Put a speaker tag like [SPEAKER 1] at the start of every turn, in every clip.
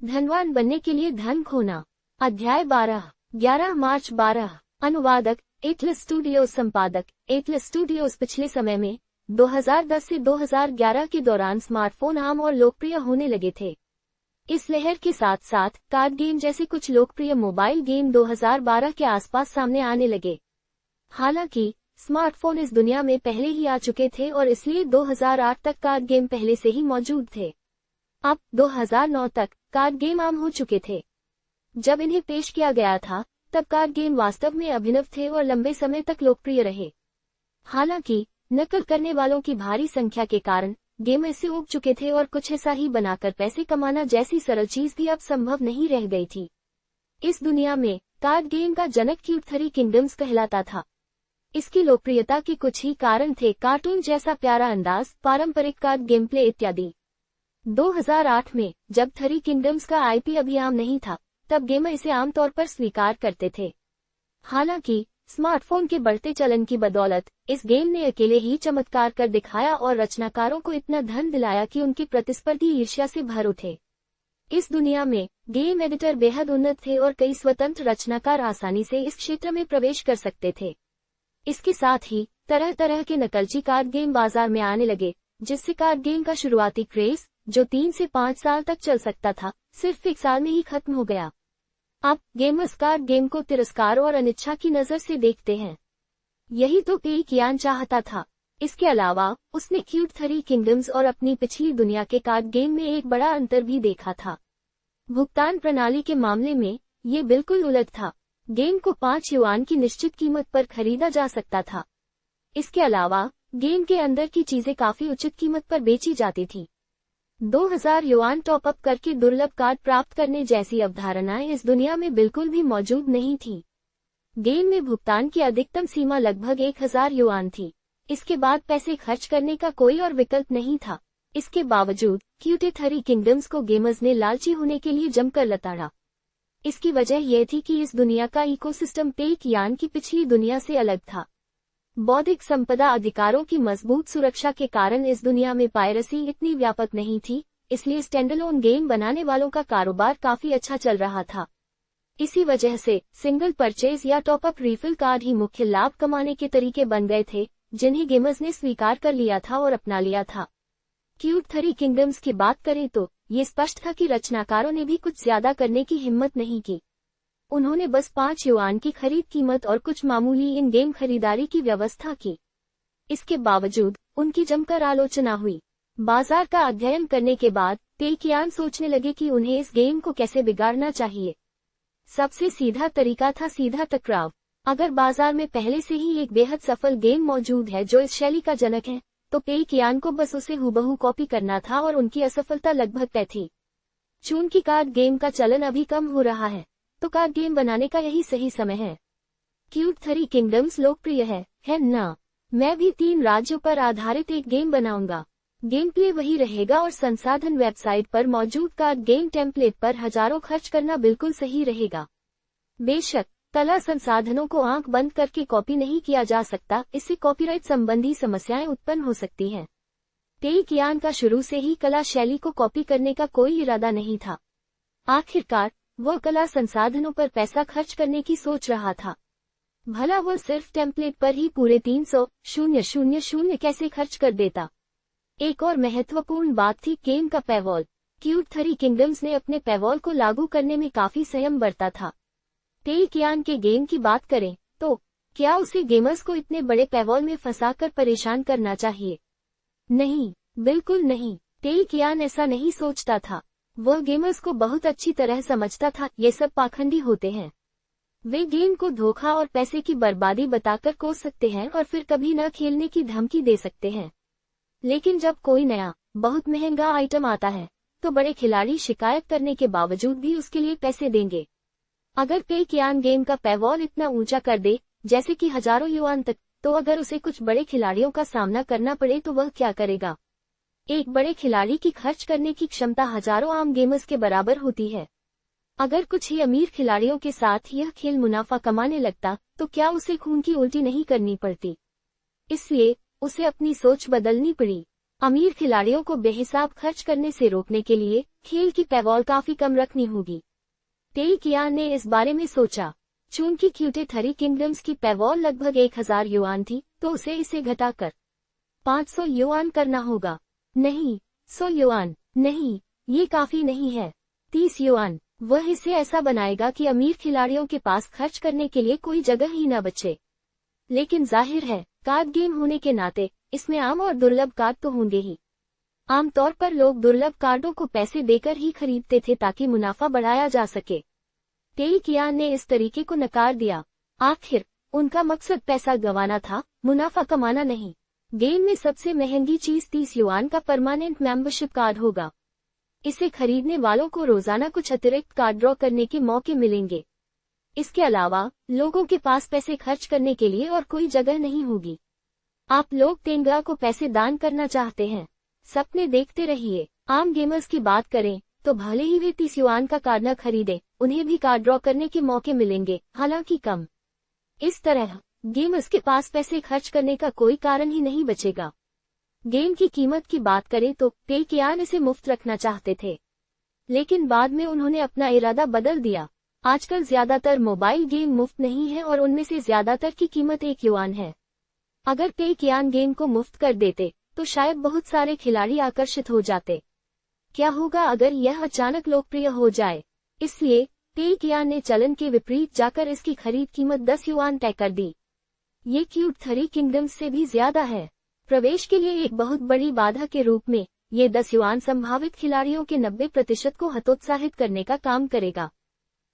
[SPEAKER 1] धनवान बनने के लिए धन खोना। अध्याय 12। 11 मार्च 12। अनुवादक एटलस स्टूडियोज। संपादक एटलस स्टूडियोज। पिछले समय में 2010 से 2011 के दौरान स्मार्टफोन आम और लोकप्रिय होने लगे थे। इस लहर के साथ साथ कार्ड गेम जैसे कुछ लोकप्रिय मोबाइल गेम 2012 के आसपास सामने आने लगे। हालांकि स्मार्टफोन इस दुनिया में पहले ही आ चुके थे और इसलिए 2008 तक कार्ड गेम पहले से ही मौजूद थे। अब 2009 तक कार्ड गेम आम हो चुके थे। जब इन्हें पेश किया गया था तब कार्ड गेम वास्तव में अभिनव थे और लंबे समय तक लोकप्रिय रहे। हालांकि नकल करने वालों की भारी संख्या के कारण गेम ऐसे उग चुके थे और कुछ ऐसा ही बनाकर पैसे कमाना जैसी सरल चीज भी अब संभव नहीं रह गई थी। इस दुनिया में कार्ड गेम का जनक क्यूट 3 किंगडम्स कहलाता था। इसकी लोकप्रियता के कुछ ही कारण थे: कार्टून जैसा प्यारा अंदाज, पारंपरिक कार्ड गेम प्ले इत्यादि। 2008 में जब 3 किंगडम्स का आईपी अभी आम नहीं था तब गेमर इसे आमतौर पर स्वीकार करते थे। हालांकि स्मार्टफोन के बढ़ते चलन की बदौलत इस गेम ने अकेले ही चमत्कार कर दिखाया और रचनाकारों को इतना धन दिलाया कि उनके प्रतिस्पर्धी ईर्ष्या से भर उठे। इस दुनिया में गेम एडिटर बेहद उन्नत थे और कई स्वतंत्र रचनाकार आसानी से इस क्षेत्र में प्रवेश कर सकते थे। इसके साथ ही तरह तरह के नकलची कार्ड गेम बाजार में आने लगे, जिससे कार्ड गेम का शुरुआती क्रेज, जो 3 से 5 साल तक चल सकता था, सिर्फ 1 साल में ही खत्म हो गया। अब गेमर्स कार्ड गेम को तिरस्कार और अनिच्छा की नजर से देखते हैं। यही तो पेई कियान चाहता था। इसके अलावा उसने क्यूट 3 किंगडम्स और अपनी पिछली दुनिया के कार्ड गेम में एक बड़ा अंतर भी देखा था। भुगतान प्रणाली के मामले में ये बिल्कुल उलट था। गेम को 5 युआन की निश्चित कीमत पर खरीदा जा सकता था। इसके अलावा गेम के अंदर की चीजें काफी उचित कीमत पर बेची जाती थी। 2000 युआन टॉप अप करके दुर्लभ कार्ड प्राप्त करने जैसी अवधारणाएं इस दुनिया में बिल्कुल भी मौजूद नहीं थी। गेम में भुगतान की अधिकतम सीमा लगभग 1000 युआन थी। इसके बाद पैसे खर्च करने का कोई और विकल्प नहीं था। इसके बावजूद क्यूट 3 किंगडम्स को गेमर्स ने लालची होने के लिए जमकर लताड़ा। इसकी वजह यह थी कि इस दुनिया का इकोसिस्टम पेई कियान की पिछली दुनिया से अलग था। बौद्धिक संपदा अधिकारों की मजबूत सुरक्षा के कारण इस दुनिया में पायरेसी इतनी व्यापक नहीं थी, इसलिए स्टैंडअलोन गेम बनाने वालों का कारोबार काफी अच्छा चल रहा था। इसी वजह से सिंगल परचेज या टॉप अप रीफिल कार्ड ही मुख्य लाभ कमाने के तरीके बन गए थे, जिन्हें गेमर्स ने स्वीकार कर लिया था और अपना लिया था। क्यूट 3 किंगडम्स की बात करें तो ये स्पष्ट था कि रचनाकारों ने भी कुछ ज्यादा करने की हिम्मत नहीं की। उन्होंने बस 5 युआन की खरीद कीमत और कुछ मामूली इन गेम खरीदारी की व्यवस्था की। इसके बावजूद उनकी जमकर आलोचना हुई। बाजार का अध्ययन करने के बाद पेई कियान सोचने लगे कि उन्हें इस गेम को कैसे बिगाड़ना चाहिए। सबसे सीधा तरीका था सीधा टकराव। अगर बाजार में पहले से ही एक बेहद सफल गेम मौजूद है जो इस शैली का जनक है, तो पेई कियान को बस उसे हूबहू कॉपी करना था और उनकी असफलता लगभग तय थी। चूंकि कार्ड गेम का चलन अभी कम हो रहा है, तो कार्ड गेम बनाने का यही सही समय है। क्यूट 3 किंगडम्स लोकप्रिय है ना? मैं भी 3 राज्यों पर आधारित एक गेम बनाऊंगा। गेम प्ले वही रहेगा और संसाधन वेबसाइट पर मौजूद कार्ड गेम टेम्पलेट पर हजारों खर्च करना बिल्कुल सही रहेगा। बेशक कला संसाधनों को आंख बंद करके कॉपी नहीं किया जा सकता, इससे कॉपीराइट संबंधी समस्याएं उत्पन्न हो सकती हैं। पेई कियान का शुरू से ही कला शैली को कॉपी करने का कोई इरादा नहीं था। आखिरकार वह कला संसाधनों पर पैसा खर्च करने की सोच रहा था। भला वह सिर्फ टेम्पलेट पर ही पूरे 300,000 कैसे खर्च कर देता। एक और महत्वपूर्ण बात थी गेम का पैवॉल। क्यूट 3 किंगडम्स ने अपने पैवॉल को लागू करने में काफी संयम बरता था। पेई कियान के गेम की बात करें तो क्या उसे गेमर्स को इतने बड़े पैवॉल में फंसाकर परेशान करना चाहिए? नहीं, बिल्कुल नहीं। पेई कियान ऐसा नहीं सोचता था। वह गेमर्स को बहुत अच्छी तरह समझता था, ये सब पाखंडी होते हैं। वे गेम को धोखा और पैसे की बर्बादी बताकर कोस सकते हैं और फिर कभी न खेलने की धमकी दे सकते हैं। लेकिन जब कोई नया बहुत महंगा आइटम आता है तो बड़े खिलाड़ी शिकायत करने के बावजूद भी उसके लिए पैसे देंगे। अगर पेई कियान गेम का पैवॉल इतना ऊंचा कर दे, जैसे कि हजारों युआन तक, तो अगर उसे कुछ बड़े खिलाड़ियों का सामना करना पड़े तो वह क्या करेगा? एक बड़े खिलाड़ी की खर्च करने की क्षमता हजारों आम गेमर्स के बराबर होती है। अगर कुछ ही अमीर खिलाड़ियों के साथ यह खेल मुनाफा कमाने लगता तो क्या उसे खून की उल्टी नहीं करनी पड़ती? इसलिए उसे अपनी सोच बदलनी पड़ी। अमीर खिलाड़ियों को बेहिसाब खर्च करने से रोकने के लिए खेल की पैवॉल काफी कम रखनी होगी। टेई कियान ने इस बारे में सोचा। चूंकि क्यूटे थ्री किंगडम्स की पैवॉल लगभग 1000 युआन थी, तो उसे इसे घटाकर 500 युआन करना होगा। नहीं, 100 युआन नहीं, ये काफी नहीं है। 30 युआन। वह इसे ऐसा बनाएगा कि अमीर खिलाड़ियों के पास खर्च करने के लिए कोई जगह ही न बचे। लेकिन जाहिर है, कार्ड गेम होने के नाते इसमें आम और दुर्लभ कार्ड तो होंगे ही। आमतौर पर लोग दुर्लभ कार्डों को पैसे देकर ही खरीदते थे ताकि मुनाफा बढ़ाया जा सके। टेई कियान ने इस तरीके को नकार दिया। आखिर उनका मकसद पैसा गंवाना था, मुनाफा कमाना नहीं। गेम में सबसे महंगी चीज 30 युआन का परमानेंट मेंबरशिप कार्ड होगा। इसे खरीदने वालों को रोजाना कुछ अतिरिक्त कार्ड ड्रॉ करने के मौके मिलेंगे। इसके अलावा लोगों के पास पैसे खर्च करने के लिए और कोई जगह नहीं होगी। आप लोग तेंगा को पैसे दान करना चाहते हैं, सपने देखते रहिए। आम गेमर्स की बात करें तो भले ही वे 30 युआन का कार्ड न खरीदे, उन्हें भी कार्ड ड्रॉ करने के मौके मिलेंगे, हालांकि कम। इस तरह गेमर्स के पास पैसे खर्च करने का कोई कारण ही नहीं बचेगा। गेम की कीमत की बात करें तो टेई कियान इसे मुफ्त रखना चाहते थे, लेकिन बाद में उन्होंने अपना इरादा बदल दिया। आजकल ज्यादातर मोबाइल गेम मुफ्त नहीं है और उनमें से ज्यादातर की कीमत 1 युआन है। अगर टेई कियान गेम को मुफ्त कर देते तो शायद बहुत सारे खिलाड़ी आकर्षित हो जाते। क्या होगा अगर यह अचानक लोकप्रिय हो जाए? इसलिए टेई कियान ने चलन के विपरीत जाकर इसकी खरीद कीमत 10 युआन तय कर दी। ये क्यूट थ्री किंगडम्स से भी ज्यादा है। प्रवेश के लिए एक बहुत बड़ी बाधा के रूप में ये 10 युआन संभावित खिलाड़ियों के 90% को हतोत्साहित करने का काम करेगा।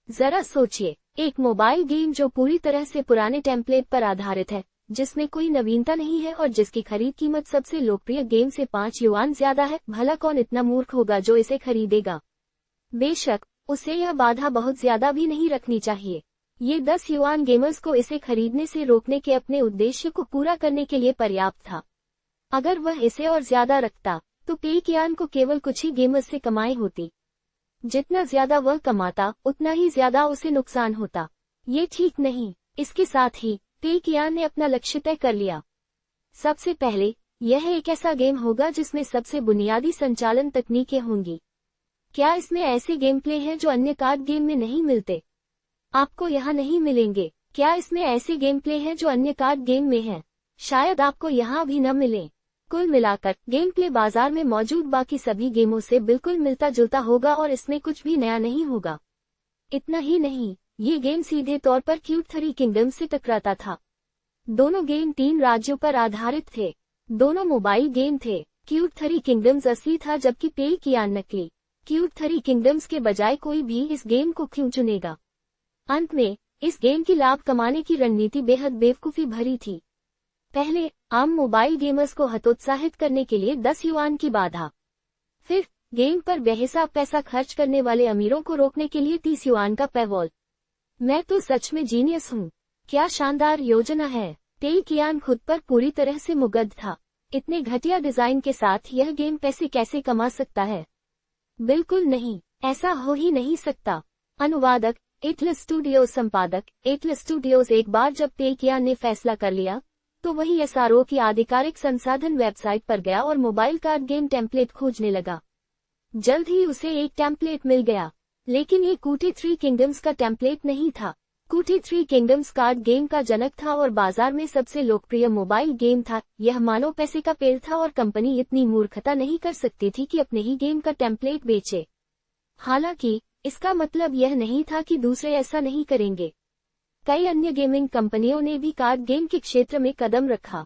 [SPEAKER 1] जरा सोचिए, एक मोबाइल गेम जो पूरी तरह से पुराने टेम्पलेट पर आधारित है, जिसमें कोई नवीनता नहीं है और जिसकी खरीद कीमत सबसे लोकप्रिय गेम से 5 युआन ज्यादा है। भला कौन इतना मूर्ख होगा जो इसे खरीदेगा? बेशक उसे यह बाधा बहुत ज्यादा भी नहीं रखनी चाहिए। ये 10 युआन गेमर्स को इसे खरीदने से रोकने के अपने उद्देश्य को पूरा करने के लिए पर्याप्त था। अगर वह इसे और ज्यादा रखता तो टेई कियान को केवल कुछ ही गेमर्स से कमाई होती। जितना ज्यादा वह कमाता उतना ही ज्यादा उसे नुकसान होता। ये ठीक नहीं। इसके साथ ही टेई कियान ने अपना लक्ष्य तय कर लिया। सबसे पहले यह एक ऐसा गेम होगा जिसमें सबसे बुनियादी संचालन तकनीकें होंगी। क्या इसमें ऐसे गेम प्ले हैं जो अन्य कार्ड गेम में नहीं मिलते? आपको यहाँ नहीं मिलेंगे। क्या इसमें ऐसे गेम प्ले हैं जो अन्य कार्ड गेम में हैं? शायद आपको यहाँ भी न मिले। कुल मिलाकर गेम प्ले बाजार में मौजूद बाकी सभी गेमों से बिल्कुल मिलता जुलता होगा और इसमें कुछ भी नया नहीं होगा। इतना ही नहीं, ये गेम सीधे तौर पर क्यूट थ्री किंगडम्स से टकराता था। दोनों गेम 3 राज्यों पर आधारित थे। दोनों मोबाइल गेम थे। क्यूट थ्री किंगडम्स असली था जबकि टेई कियान नकली। क्यूट थ्री किंगडम्स के बजाय कोई भी इस गेम को क्यों चुनेगा? अंत में इस गेम की लाभ कमाने की रणनीति बेहद बेवकूफी भरी थी। पहले आम मोबाइल गेमर्स को हतोत्साहित करने के लिए 10 युआन की बाधा, फिर गेम पर बेहिसाब पैसा खर्च करने वाले अमीरों को रोकने के लिए 30 युआन का पैवॉल। मैं तो सच में जीनियस हूँ। क्या शानदार योजना है। टेई कियान खुद पर पूरी तरह से मुग्ध था। इतने घटिया डिजाइन के साथ यह गेम पैसे कैसे कमा सकता है? बिल्कुल नहीं, ऐसा हो ही नहीं सकता। अनुवादक एटलस स्टूडियोज। संपादक एटलस स्टूडियोज। एक बार जब टेई कियान ने फैसला कर लिया तो वही एसआरओ की आधिकारिक संसाधन वेबसाइट पर गया और मोबाइल कार्ड गेम टेम्पलेट खोजने लगा। जल्द ही उसे एक टेम्पलेट मिल गया, लेकिन ये कूटे थ्री किंगडम्स का टेम्पलेट नहीं था। कूटे थ्री किंगडम्स कार्ड गेम का जनक था और बाजार में सबसे लोकप्रिय मोबाइल गेम था। यह मानो पैसे का पेड़ था और कंपनी इतनी मूर्खता नहीं कर सकती थी कि अपने ही गेम का टेम्पलेट बेचे। हालांकि इसका मतलब यह नहीं था कि दूसरे ऐसा नहीं करेंगे। कई अन्य गेमिंग कंपनियों ने भी कार्ड गेम के क्षेत्र में कदम रखा।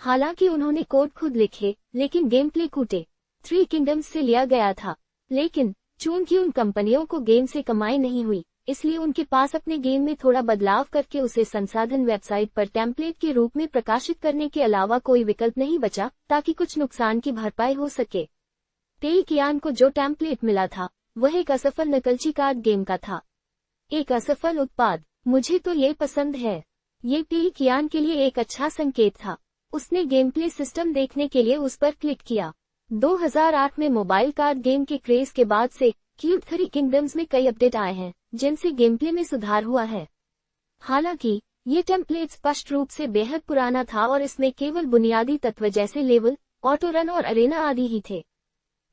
[SPEAKER 1] हालांकि उन्होंने कोड खुद लिखे, लेकिन गेम प्ले कूटे थ्री किंगडम्स से लिया गया था। लेकिन चूंकि उन कंपनियों को गेम से कमाई नहीं हुई, इसलिए उनके पास अपने गेम में थोड़ा बदलाव करके उसे संसाधन वेबसाइट पर टेम्पलेट के रूप में प्रकाशित करने के अलावा कोई विकल्प नहीं बचा ताकि कुछ नुकसान की भरपाई हो सके। टेई कियान को जो टेम्पलेट मिला था वह एक असफल नकलची कार्ड गेम का था। एक असफल उत्पाद। मुझे तो ये पसंद है। ये टेई कियान के लिए एक अच्छा संकेत था। उसने गेम प्ले सिस्टम देखने के लिए उस पर क्लिक किया। 2008 में मोबाइल कार्ड गेम के क्रेज के बाद से क्यूट थ्री किंगडम्स में कई अपडेट आए हैं जिनसे गेम प्ले में सुधार हुआ है। हालांकि ये टेम्पलेट स्पष्ट रूप से बेहद पुराना था और इसमें केवल बुनियादी तत्व जैसे लेवल, ऑटो रन और अरेना आदि ही थे।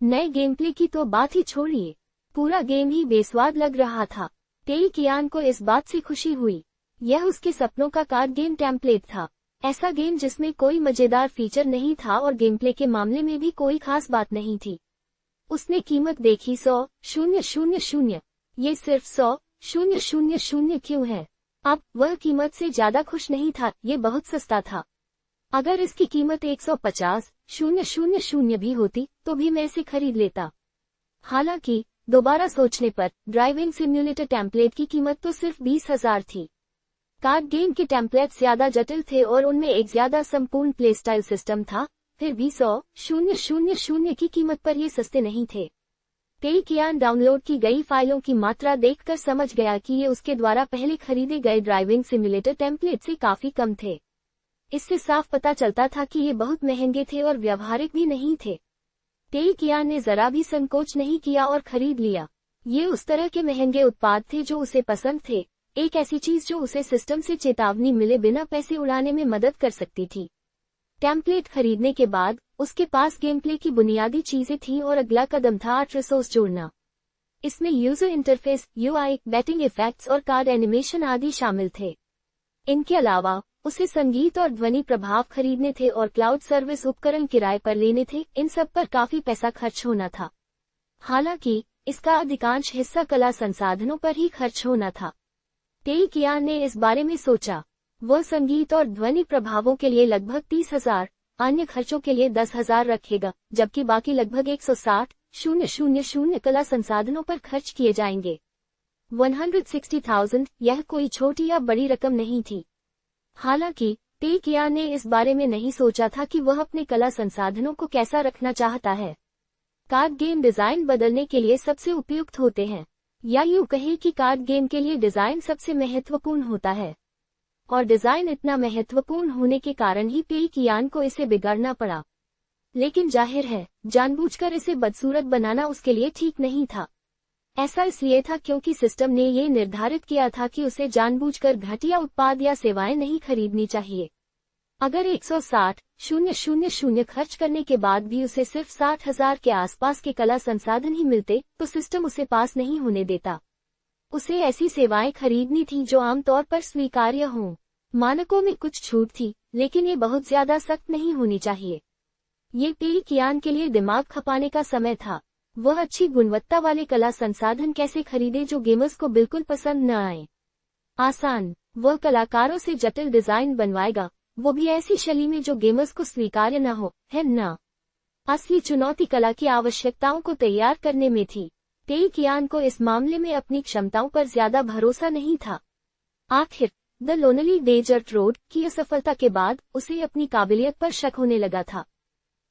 [SPEAKER 1] नए गेम प्ले की तो बात ही छोड़िए, पूरा गेम ही बेस्वाद लग रहा था। टेई कियान को इस बात से खुशी हुई। यह उसके सपनों का कार्ड गेम टेम्पलेट था। ऐसा गेम जिसमें कोई मजेदार फीचर नहीं था और गेम प्ले के मामले में भी कोई खास बात नहीं थी। उसने कीमत देखी 100,000। ये सिर्फ 100,000 क्यों है? अब वह कीमत से ज्यादा खुश नहीं था, ये बहुत सस्ता था। अगर इसकी कीमत 150,000 भी होती तो भी मैं इसे खरीद लेता। हालांकि दोबारा सोचने पर ड्राइविंग सिम्युलेटर टेम्पलेट की कीमत तो सिर्फ 20,000 थी। कार्ड गेम के टेम्पलेट ज्यादा जटिल थे और उनमें एक ज्यादा संपूर्ण प्ले स्टाइल सिस्टम था, फिर भी 100,000 की कीमत पर ये सस्ते नहीं थे। टेई कियान डाउनलोड की गई फाइलों की मात्रा देखकर समझ गया कि ये उसके द्वारा पहले खरीदे गए ड्राइविंग सिम्युलेटर टेम्पलेट से काफी कम थे। इससे साफ पता चलता था कि ये बहुत महंगे थे और व्यावहारिक भी नहीं थे। टेई कियान ने जरा भी संकोच नहीं किया और खरीद लिया। ये उस तरह के महंगे उत्पाद थे जो उसे पसंद थे, एक ऐसी चीज जो उसे सिस्टम से चेतावनी मिले बिना पैसे उड़ाने में मदद कर सकती थी। टेम्पलेट खरीदने के बाद उसके पास गेम प्ले की बुनियादी चीजें थीं और अगला कदम था आर्ट रिसोर्स जोड़ना। इसमें user interface, UI, batting effects और कार्ड एनिमेशन आदि शामिल थे। इनके अलावा उसे संगीत और ध्वनि प्रभाव खरीदने थे और क्लाउड सर्विस उपकरण किराए पर लेने थे। इन सब पर काफी पैसा खर्च होना था। हालांकि इसका अधिकांश हिस्सा कला संसाधनों पर ही खर्च होना था। टेई कियान ने इस बारे में सोचा। वह संगीत और ध्वनि प्रभावों के लिए लगभग 30,000, अन्य खर्चों के लिए 10,000 रखेगा, जबकि बाकी लगभग 160,000 कला संसाधनों पर खर्च किए जाएंगे। 160,000 यह कोई छोटी या बड़ी रकम नहीं थी। हालांकि टेई कियान ने इस बारे में नहीं सोचा था कि वह अपने कला संसाधनों को कैसा रखना चाहता है। कार्ड गेम डिजाइन बदलने के लिए सबसे उपयुक्त होते हैं, या यूं कहें कि कार्ड गेम के लिए डिजाइन सबसे महत्वपूर्ण होता है। और डिजाइन इतना महत्वपूर्ण होने के कारण ही टेई कियान को इसे बिगाड़ना पड़ा। लेकिन जाहिर है, जानबूझकर इसे बदसूरत बनाना उसके लिए ठीक नहीं था। ऐसा इसलिए था क्योंकि सिस्टम ने ये निर्धारित किया था कि उसे जानबूझकर घटिया उत्पाद या सेवाएं नहीं खरीदनी चाहिए। अगर 160,000 खर्च करने के बाद भी उसे सिर्फ 60,000 के आसपास के कला संसाधन ही मिलते तो सिस्टम उसे पास नहीं होने देता। उसे ऐसी सेवाएं खरीदनी थी जो आमतौर पर स्वीकार्य हों। मानकों में कुछ छूट थी, लेकिन ये बहुत ज्यादा सख्त नहीं होनी चाहिए। ये टेई कियान के लिए दिमाग खपाने का समय था। वह अच्छी गुणवत्ता वाले कला संसाधन कैसे खरीदे जो गेमर्स को बिल्कुल पसंद न आए। आसान, वह कलाकारों से जटिल डिजाइन बनवाएगा, वो भी ऐसी शैली में जो गेमर्स को स्वीकार्य न हो, है ना? असली चुनौती कला की आवश्यकताओं को तैयार करने में थी। टेई कियान को इस मामले में अपनी क्षमताओं पर ज्यादा भरोसा नहीं था। आखिर द लोनली डेजर्ट रोड की असफलता के बाद उसे अपनी काबिलियत पर शक होने लगा था।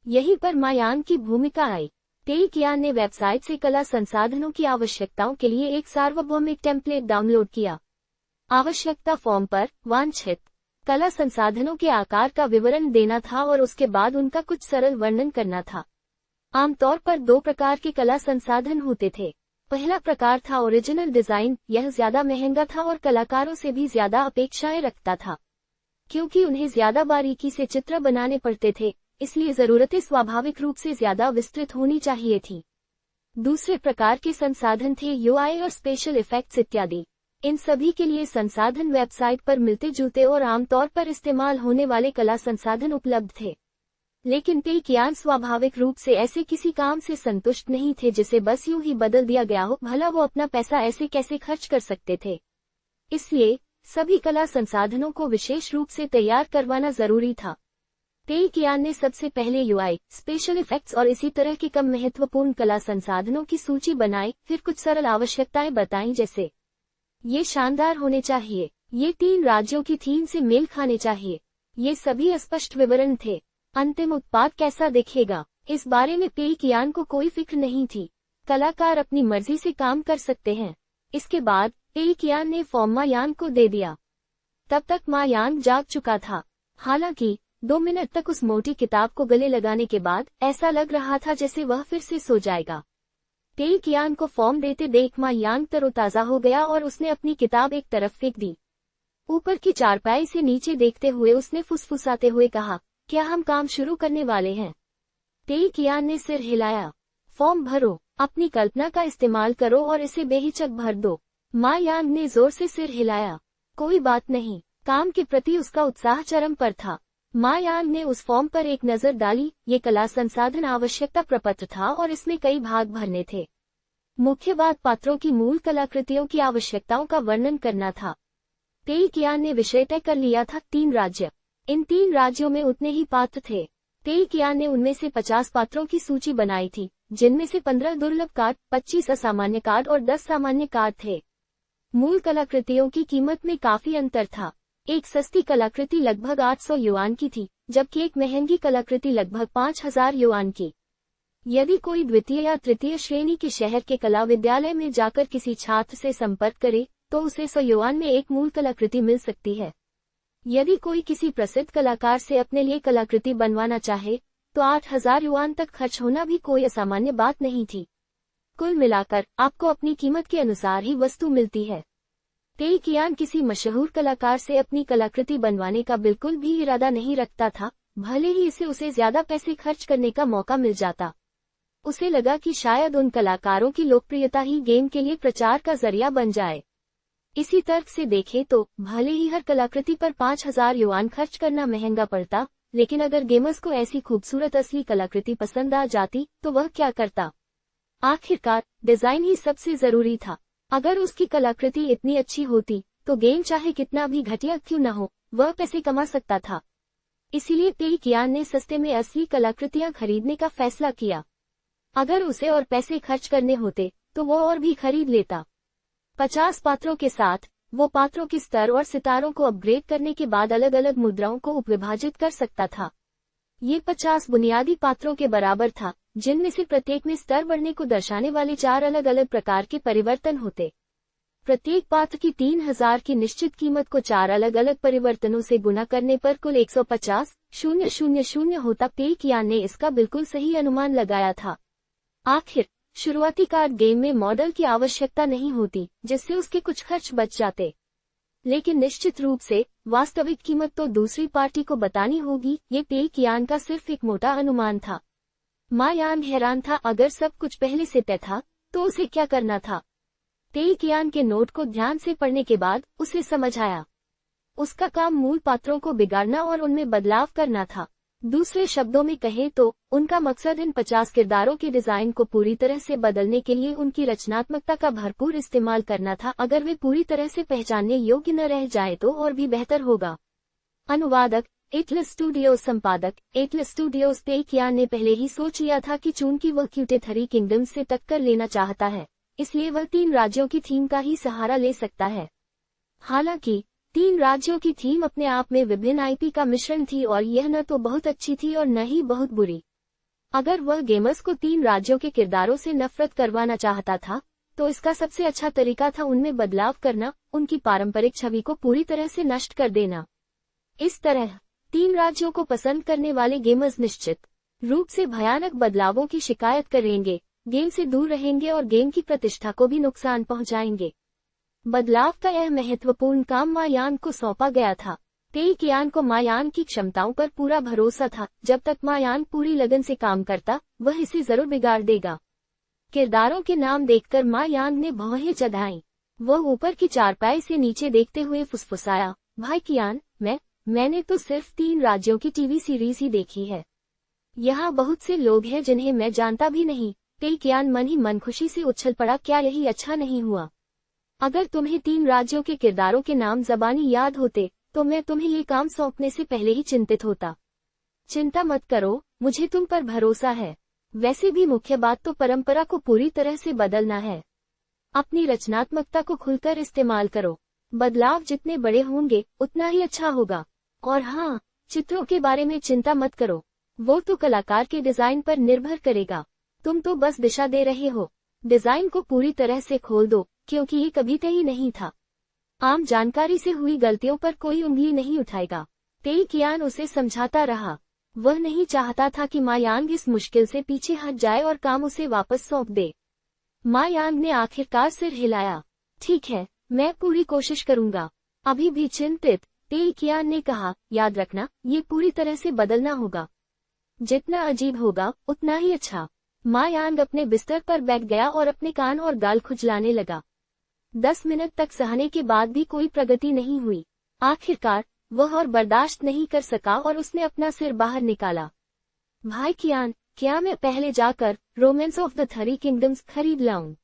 [SPEAKER 1] यहीं पर मायान की भूमिका आई। टेई कियान ने वेबसाइट से कला संसाधनों की आवश्यकताओं के लिए एक सार्वभौमिक टेम्पलेट डाउनलोड किया। आवश्यकता फॉर्म पर वांछित कला संसाधनों के आकार का विवरण देना था और उसके बाद उनका कुछ सरल वर्णन करना था। आमतौर पर 2 प्रकार के कला संसाधन होते थे। पहला प्रकार था ओरिजिनल डिजाइन। यह ज्यादा महंगा था और कलाकारों से भी ज्यादा अपेक्षाएं रखता था। क्योंकि उन्हें ज्यादा बारीकी से चित्र बनाने पड़ते थे, इसलिए जरूरतें स्वाभाविक रूप से ज्यादा विस्तृत होनी चाहिए थी। दूसरे प्रकार के संसाधन थे यूआई और स्पेशल इफेक्ट्स इत्यादि। इन सभी के लिए संसाधन वेबसाइट पर मिलते जुलते और आमतौर पर इस्तेमाल होने वाले कला संसाधन उपलब्ध थे। लेकिन टेई कियान स्वाभाविक रूप से ऐसे किसी काम से संतुष्ट नहीं थे जिसे बस यूं ही बदल दिया गया हो। भला वो अपना पैसा ऐसे कैसे खर्च कर सकते थे? इसलिए सभी कला संसाधनों को विशेष रूप से तैयार करवाना जरूरी था। टेई कियान ने सबसे पहले यूआई, स्पेशल इफेक्ट्स और इसी तरह के कम महत्वपूर्ण कला संसाधनों की सूची बनाई, फिर कुछ सरल आवश्यकताएं बताईं जैसे ये शानदार होने चाहिए, ये 3 राज्यों की थीम से मेल खाने चाहिए। ये सभी स्पष्ट विवरण थे। अंतिम उत्पाद कैसा दिखेगा, इस बारे में टेई कियान को कोई फिक्र नहीं थी। कलाकार अपनी मर्जी से काम कर सकते हैं। इसके बाद टेई कियान ने फॉर्म मायान को दे दिया। तब तक मायान जाग चुका था। हालांकि 2 मिनट तक उस मोटी किताब को गले लगाने के बाद ऐसा लग रहा था जैसे वह फिर से सो जाएगा। टेई कियान को फॉर्म देते देख मायान तरोताजा हो गया और उसने अपनी किताब एक तरफ फेंक दी। ऊपर की चारपाई से नीचे देखते हुए उसने फुसफुसाते हुए कहा, क्या हम काम शुरू करने वाले हैं? टेई कियान ने सिर हिलाया। फॉर्म भरो, अपनी कल्पना का इस्तेमाल करो और इसे बेहिचक भर दो। मा यांग ने जोर से सिर हिलाया। कोई बात नहीं, काम के प्रति उसका उत्साह चरम पर था। मा यांग ने उस फॉर्म पर एक नजर डाली। ये कला संसाधन आवश्यकता प्रपत्र था और इसमें कई भाग भरने थे। मुख्य बात पात्रों की मूल कलाकृतियों की आवश्यकताओं का वर्णन करना था। तेई कियान ने विषय तय कर लिया था, 3 राज्य। इन 3 राज्यों में उतने ही पात्र थे। तेई कियान ने उनमें से 50 पात्रों की सूची बनाई थी, जिनमें से 15 दुर्लभ कार्ड, 25 असामान्य कार्ड और 10 सामान्य कार्ड थे। मूल कलाकृतियों की कीमत में काफी अंतर था। एक सस्ती कलाकृति लगभग 800 युआन की थी, जबकि एक महंगी कलाकृति लगभग 5000 युआन की। यदि कोई द्वितीय या तृतीय श्रेणी के शहर के कला विद्यालय में जाकर किसी छात्र से संपर्क करे, तो उसे 100 युआन में एक मूल कलाकृति मिल सकती है। यदि कोई किसी प्रसिद्ध कलाकार से अपने लिए कलाकृति बनवाना चाहे, तो 8000 युआन तक खर्च होना भी कोई असामान्य बात नहीं थी। कुल मिलाकर आपको अपनी कीमत के अनुसार ही वस्तु मिलती है। तेई कियान किसी मशहूर कलाकार से अपनी कलाकृति बनवाने का बिल्कुल भी इरादा नहीं रखता था, भले ही इसे उसे ज्यादा पैसे खर्च करने का मौका मिल जाता। उसे लगा कि शायद उन कलाकारों की लोकप्रियता ही गेम के लिए प्रचार का जरिया बन जाए। इसी तर्क से देखें तो भले ही हर कलाकृति पर 5000 युआन खर्च करना महंगा पड़ता, लेकिन अगर गेमर्स को ऐसी खूबसूरत असली कलाकृति पसंद आ जाती तो वह क्या करता। आखिरकार डिजाइन ही सबसे जरूरी था। अगर उसकी कलाकृति इतनी अच्छी होती तो गेम चाहे कितना भी घटिया क्यों न हो, वह पैसे कमा सकता था। इसीलिए तेई कियान ने सस्ते में असली कलाकृतियां खरीदने का फैसला किया। अगर उसे और पैसे खर्च करने होते तो वो और भी खरीद लेता। 50 पात्रों के साथ वो पात्रों के स्तर और सितारों को अपग्रेड करने के बाद अलग अलग मुद्राओं को उपविभाजित कर सकता था। ये 50 बुनियादी पात्रों के बराबर था, जिनमें से प्रत्येक में स्तर बढ़ने को दर्शाने वाले 4 अलग अलग प्रकार के परिवर्तन होते। प्रत्येक पात्र की 3000 की निश्चित कीमत को 4 अलग अलग परिवर्तनों से गुना करने पर कुल 150,000 होता। तेई कियान ने इसका बिल्कुल सही अनुमान लगाया था। आखिर शुरुआती कार्ड गेम में मॉडल की आवश्यकता नहीं होती, जिससे उसके कुछ खर्च बच जाते। लेकिन निश्चित रूप से वास्तविक कीमत तो दूसरी पार्टी को बतानी होगी। ये तेई कियान का सिर्फ एक मोटा अनुमान था। मा यांग हैरान था। अगर सब कुछ पहले से तय था तो उसे क्या करना था। तेई कियान के नोट को ध्यान से पढ़ने के बाद उसे समझ आया। उसका काम मूल पात्रों को बिगाड़ना और उनमें बदलाव करना था। दूसरे शब्दों में कहें तो उनका मकसद इन 50 किरदारों के डिजाइन को पूरी तरह से बदलने के लिए उनकी रचनात्मकता का भरपूर इस्तेमाल करना था। अगर वे पूरी तरह से पहचानने योग्य न रह जाए तो और भी बेहतर होगा। अनुवादक एटलस स्टूडियोज, संपादक एटलस स्टूडियोज। तेई कियान ने पहले ही सोच लिया था कि चूंकि वह क्यूटे 3 किंगडम्स से टक्कर लेना चाहता है, इसलिए वह 3 राज्यों की थीम का ही सहारा ले सकता है। हालांकि 3 राज्यों की थीम अपने आप में विभिन्न आईपी का मिश्रण थी और यह न तो बहुत अच्छी थी और न ही बहुत बुरी। अगर वह गेमर्स को 3 राज्यों के किरदारों से नफरत करवाना चाहता था, तो इसका सबसे अच्छा तरीका था उनमें बदलाव करना, उनकी पारंपरिक छवि को पूरी तरह से नष्ट कर देना। इस तरह 3 राज्यों को पसंद करने वाले गेमर्स निश्चित रूप से भयानक बदलावों की शिकायत करेंगे, गेम से दूर रहेंगे और गेम की प्रतिष्ठा को भी नुकसान पहुंचाएंगे। बदलाव का यह महत्वपूर्ण काम मा यांग को सौंपा गया था। तेई कियान को मा यांग की क्षमताओं पर पूरा भरोसा था। जब तक मा यांग पूरी लगन से काम करता, वह इसे जरूर बिगाड़ देगा। किरदारों के नाम देखकर मा यांग ने भौहें चढ़ाईं। वह ऊपर की चारपाई से नीचे देखते हुए फुसफुसाया, भाई कियान, मैंने तो सिर्फ 3 राज्यों की टीवी सीरीज ही देखी है। यहाँ बहुत से लोग हैं जिन्हें मैं जानता भी नहीं। तेई कियान मन ही मन खुशी से उछल पड़ा। क्या यही अच्छा नहीं हुआ? अगर तुम्हें 3 राज्यों के किरदारों के नाम ज़बानी याद होते, तो मैं तुम्हें ये काम सौंपने से पहले ही चिंतित होता। चिंता मत करो, मुझे तुम पर भरोसा है। वैसे भी मुख्य बात तो परंपरा को पूरी तरह से बदलना है। अपनी रचनात्मकता को खुलकर इस्तेमाल करो। बदलाव जितने बड़े होंगे उतना ही अच्छा होगा। और हाँ, चित्रों के बारे में चिंता मत करो, वो तो कलाकार के डिजाइन पर निर्भर करेगा। तुम तो बस दिशा दे रहे हो। डिजाइन को पूरी तरह से खोल दो, क्योंकि ये कभी तय ही नहीं था। आम जानकारी से हुई गलतियों पर कोई उंगली नहीं उठाएगा। तेई कियान उसे समझाता रहा। वह नहीं चाहता था कि मा यांग इस मुश्किल से पीछे हट जाए और काम उसे वापस सौंप दे। मा यांग ने आखिरकार सिर हिलाया। ठीक है, मैं पूरी कोशिश करूंगा। अभी भी चिंतित, तेई कियान ने कहा, याद रखना, ये पूरी तरह से बदलना होगा। जितना अजीब होगा उतना ही अच्छा। मा यांग अपने बिस्तर पर बैठ गया और अपने कान और गाल खुजलाने लगा। 10 मिनट तक सहने के बाद भी कोई प्रगति नहीं हुई। आखिरकार वह और बर्दाश्त नहीं कर सका और उसने अपना सिर बाहर निकाला। भाई कियान, क्या मैं पहले जाकर romance of the three kingdoms खरीद लाऊं?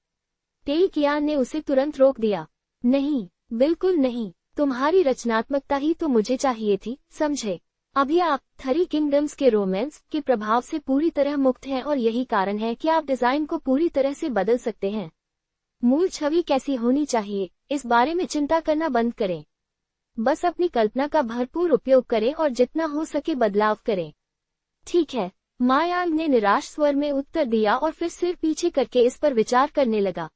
[SPEAKER 1] तेई कियान ने उसे तुरंत रोक दिया। नहीं, बिल्कुल नहीं, तुम्हारी रचनात्मकता ही तो मुझे चाहिए थी, समझे? अभी आप थ्री किंगडम्स के रोमांस के प्रभाव से पूरी तरह मुक्त हैं और यही कारण है कि आप डिजाइन को पूरी तरह से बदल सकते हैं। मूल छवि कैसी होनी चाहिए, इस बारे में चिंता करना बंद करें। बस अपनी कल्पना का भरपूर उपयोग करें और जितना हो सके बदलाव करें। ठीक है, मा यांग ने निराश स्वर में उत्तर दिया और फिर सिर पीछे करके इस पर विचार करने लगा।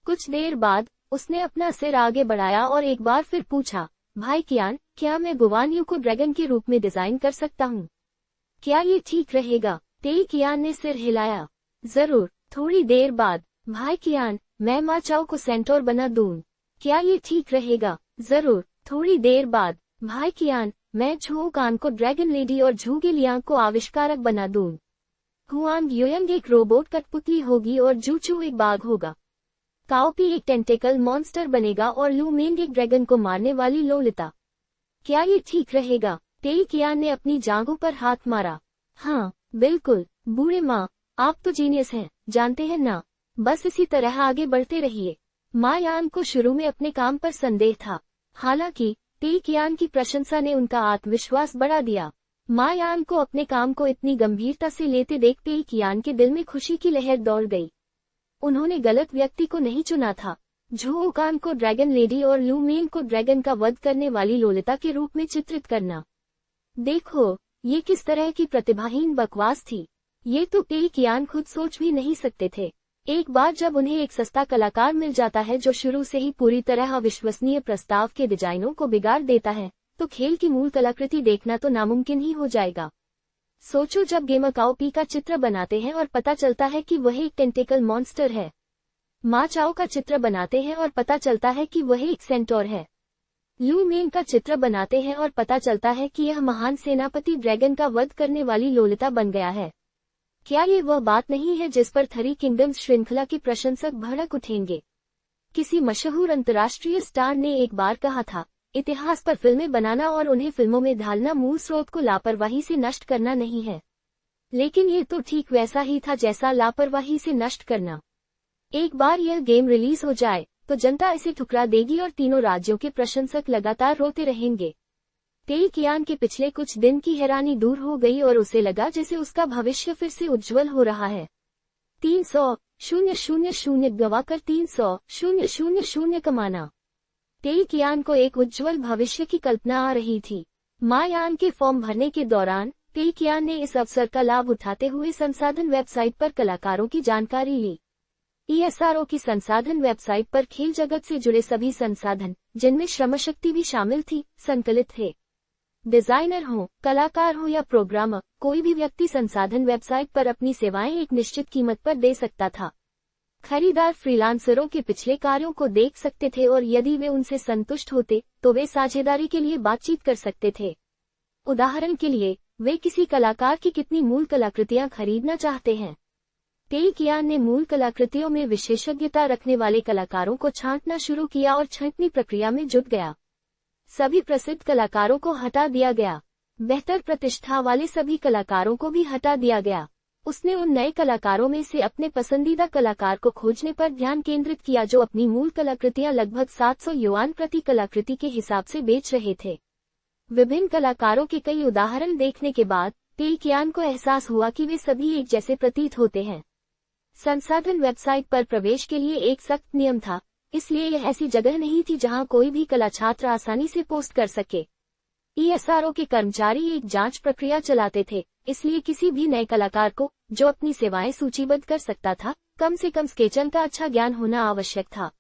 [SPEAKER 1] कुछ देर बाद उसने अपना सिर आगे बढ़ाया और एक बार फिर पूछा, भाई कियान, क्या मैं गुवान यू को ड्रैगन के रूप में डिजाइन कर सकता हूँ? क्या ये ठीक रहेगा? तेई कियान ने सिर हिलाया। जरूर, थोड़ी देर बाद। भाई कियान, मैं मा चाओ को सेंटोर बना दूं। क्या ये ठीक रहेगा? जरूर, थोड़ी देर बाद। भाई कियान, मैं झू कान को ड्रैगन लेडी और झूगे लियांग को आविष्कारक बना दूं। हुआंग युयंग एक रोबोट कठपुतली होगी और जूचू एक बाघ होगा। काओपी एक टेंटेकल मॉन्स्टर बनेगा और लू मेंग एक ड्रैगन को मारने वाली लोलिता। क्या ये ठीक रहेगा? तेई कियान ने अपनी जांघों पर हाथ मारा। हाँ, बिल्कुल, बूढ़े माँ, आप तो जीनियस हैं, जानते हैं ना? बस इसी तरह आगे बढ़ते रहिए। मा यांग को शुरू में अपने काम पर संदेह था, हालांकि तेई कियान की प्रशंसा ने उनका आत्मविश्वास बढ़ा दिया। मा यांग को अपने काम को इतनी गंभीरता से लेते देख तेई कियान के दिल में खुशी की लहर दौड़ गई। उन्होंने गलत व्यक्ति को नहीं चुना था। झू कान को ड्रैगन लेडी और लू मेंग को ड्रैगन का वध करने वाली लोलिता के रूप में चित्रित करना। देखो, ये किस तरह की प्रतिभाहीन बकवास थी। ये तो तेई कियान खुद सोच भी नहीं सकते थे। एक बार जब उन्हें एक सस्ता कलाकार मिल जाता है जो शुरू से ही पूरी तरह अविश्वसनीय प्रस्ताव के डिजाइनों को बिगाड़ देता है, तो खेल की मूल कलाकृति देखना तो नामुमकिन ही हो जाएगा। सोचो जब गेमर काओपी का चित्र बनाते हैं और पता चलता है कि वह एक टेंटेकल मॉन्स्टर है। मा चाओ का चित्र बनाते हैं और पता चलता है कि वह एक सेंटोर है। लू मेंग का चित्र बनाते हैं और पता चलता है कि यह महान सेनापति ड्रैगन का वध करने वाली लोलिता बन गया है। क्या ये वह बात नहीं है जिस पर थ्री किंगडम्स श्रृंखला के प्रशंसक भड़क उठेंगे? किसी मशहूर अंतर्राष्ट्रीय स्टार ने एक बार कहा था, इतिहास पर फिल्में बनाना और उन्हें फिल्मों में ढालना मूल स्रोत को लापरवाही से नष्ट करना नहीं है। लेकिन ये तो ठीक वैसा ही था जैसा लापरवाही से नष्ट करना। एक बार यह गेम रिलीज हो जाए तो जनता इसे ठुकरा देगी और तीनों राज्यों के प्रशंसक लगातार रोते रहेंगे। तेई कियान के पिछले कुछ दिन की हैरानी दूर हो गई और उसे लगा जैसे उसका भविष्य फिर से उज्जवल हो रहा है। 300,000 गवाकर 300,000 कमाना। तेई कियान को एक उज्जवल भविष्य की कल्पना आ रही थी। मा यांग के फॉर्म भरने के दौरान तेई कियान ने इस अवसर का लाभ उठाते हुए संसाधन वेबसाइट पर कलाकारों की जानकारी ली। ESRO की संसाधन वेबसाइट पर खेल जगत से जुड़े सभी संसाधन, जिनमें श्रमशक्ति भी शामिल थी, संकलित थे। डिजाइनर हो, कलाकार हो या प्रोग्रामर, कोई भी व्यक्ति संसाधन वेबसाइट पर अपनी सेवाएं एक निश्चित कीमत पर दे सकता था। खरीदार फ्रीलांसरों के पिछले कार्यों को देख सकते थे और यदि वे उनसे संतुष्ट होते तो वे साझेदारी के लिए बातचीत कर सकते थे। उदाहरण के लिए, वे किसी कलाकार की कितनी मूल कलाकृतियां खरीदना चाहते हैं। तेई कियान ने मूल कलाकृतियों में विशेषज्ञता रखने वाले कलाकारों को छांटना शुरू किया और छंटनी प्रक्रिया में जुट गया। सभी प्रसिद्ध कलाकारों को हटा दिया गया। बेहतर प्रतिष्ठा वाले सभी कलाकारों को भी हटा दिया गया। उसने उन नए कलाकारों में से अपने पसंदीदा कलाकार को खोजने पर ध्यान केंद्रित किया जो अपनी मूल कलाकृतियां लगभग 700 युआन प्रति कलाकृति के हिसाब से बेच रहे थे। विभिन्न कलाकारों के कई उदाहरण देखने के बाद तेई कियान को एहसास हुआ कि वे सभी एक जैसे प्रतीत होते हैं। संसाधन वेबसाइट पर प्रवेश के लिए एक सख्त नियम था, इसलिए यह ऐसी जगह नहीं थी जहां कोई भी कला छात्र आसानी से पोस्ट कर सके। ESRO के कर्मचारी एक जांच प्रक्रिया चलाते थे, इसलिए किसी भी नए कलाकार को, जो अपनी सेवाएं सूचीबद्ध कर सकता था, कम से कम स्केचन का अच्छा ज्ञान होना आवश्यक था।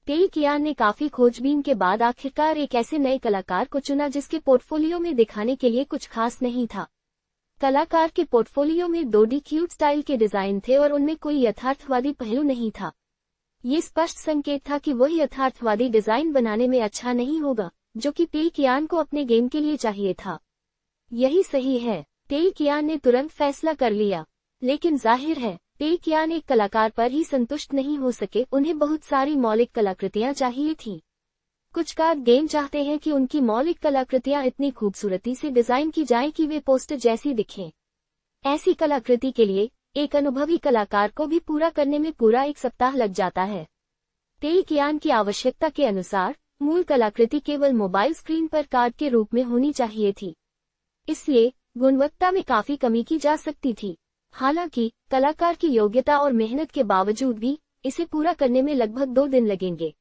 [SPEAKER 1] तेई कियान ने काफी खोजबीन के बाद आखिरकार एक ऐसे नए कलाकार को चुना जिसके पोर्टफोलियो में दिखाने के लिए कुछ खास नहीं था। कलाकार के पोर्टफोलियो में 2D क्यूट स्टाइल के डिजाइन थे और उनमें कोई यथार्थवादी पहलू नहीं था। ये स्पष्ट संकेत था कि वह यथार्थवादी डिजाइन बनाने में अच्छा नहीं होगा, जो कि तेई कियान को अपने गेम के लिए चाहिए था। यही सही है, तेई कियान ने तुरंत फैसला कर लिया। लेकिन जाहिर है, पेकियान एक कलाकार पर ही संतुष्ट नहीं हो सके, उन्हें बहुत सारी मौलिक कलाकृतियां चाहिए थीं। कुछ कार्ड गेम चाहते हैं कि उनकी मौलिक कलाकृतियां इतनी खूबसूरती से डिजाइन की जाएं कि वे पोस्टर जैसी दिखें। ऐसी कलाकृति के लिए एक अनुभवी कलाकार को भी पूरा करने में पूरा 1 सप्ताह लग जाता है। पेकियान की आवश्यकता के अनुसार मूल कलाकृति केवल मोबाइल स्क्रीन पर कार्ड के रूप में होनी चाहिए थी, इसलिए गुणवत्ता में काफी कमी की जा सकती थी। हालांकि कलाकार की योग्यता और मेहनत के बावजूद भी इसे पूरा करने में लगभग 2 दिन लगेंगे।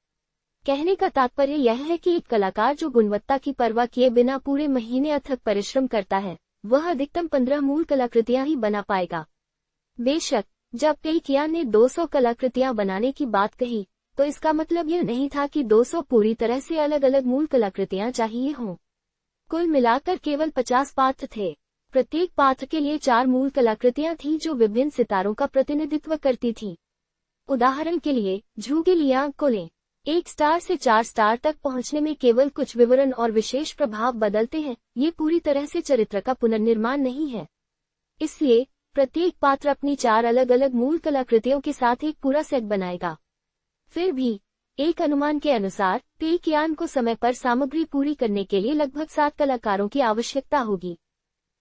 [SPEAKER 1] कहने का तात्पर्य यह है कि एक कलाकार जो गुणवत्ता की परवाह किए बिना पूरे महीने अथक परिश्रम करता है, वह अधिकतम 15 मूल कलाकृतियां ही बना पाएगा। बेशक जब पेकियान ने 200 कलाकृतियां बनाने की बात कही, तो इसका मतलब यह नहीं था कि 200 पूरी तरह से अलग अलग मूल कलाकृतियां चाहिए हों। कुल मिलाकर केवल 50 पात्र थे। प्रत्येक पात्र के लिए 4 मूल कलाकृतियां थीं जो विभिन्न सितारों का प्रतिनिधित्व करती थीं। उदाहरण के लिए झुके लियांग को लें। 1 स्टार से 4 स्टार तक पहुंचने में केवल कुछ विवरण और विशेष प्रभाव बदलते हैं, ये पूरी तरह से चरित्र का पुनर्निर्माण नहीं है। इसलिए प्रत्येक पात्र अपनी 4 अलग अलग मूल कलाकृतियों के साथ एक पूरा सेट बनाएगा। फिर भी एक अनुमान के अनुसार पेकियान को समय पर सामग्री पूरी करने के लिए लगभग 7 कलाकारों की आवश्यकता होगी।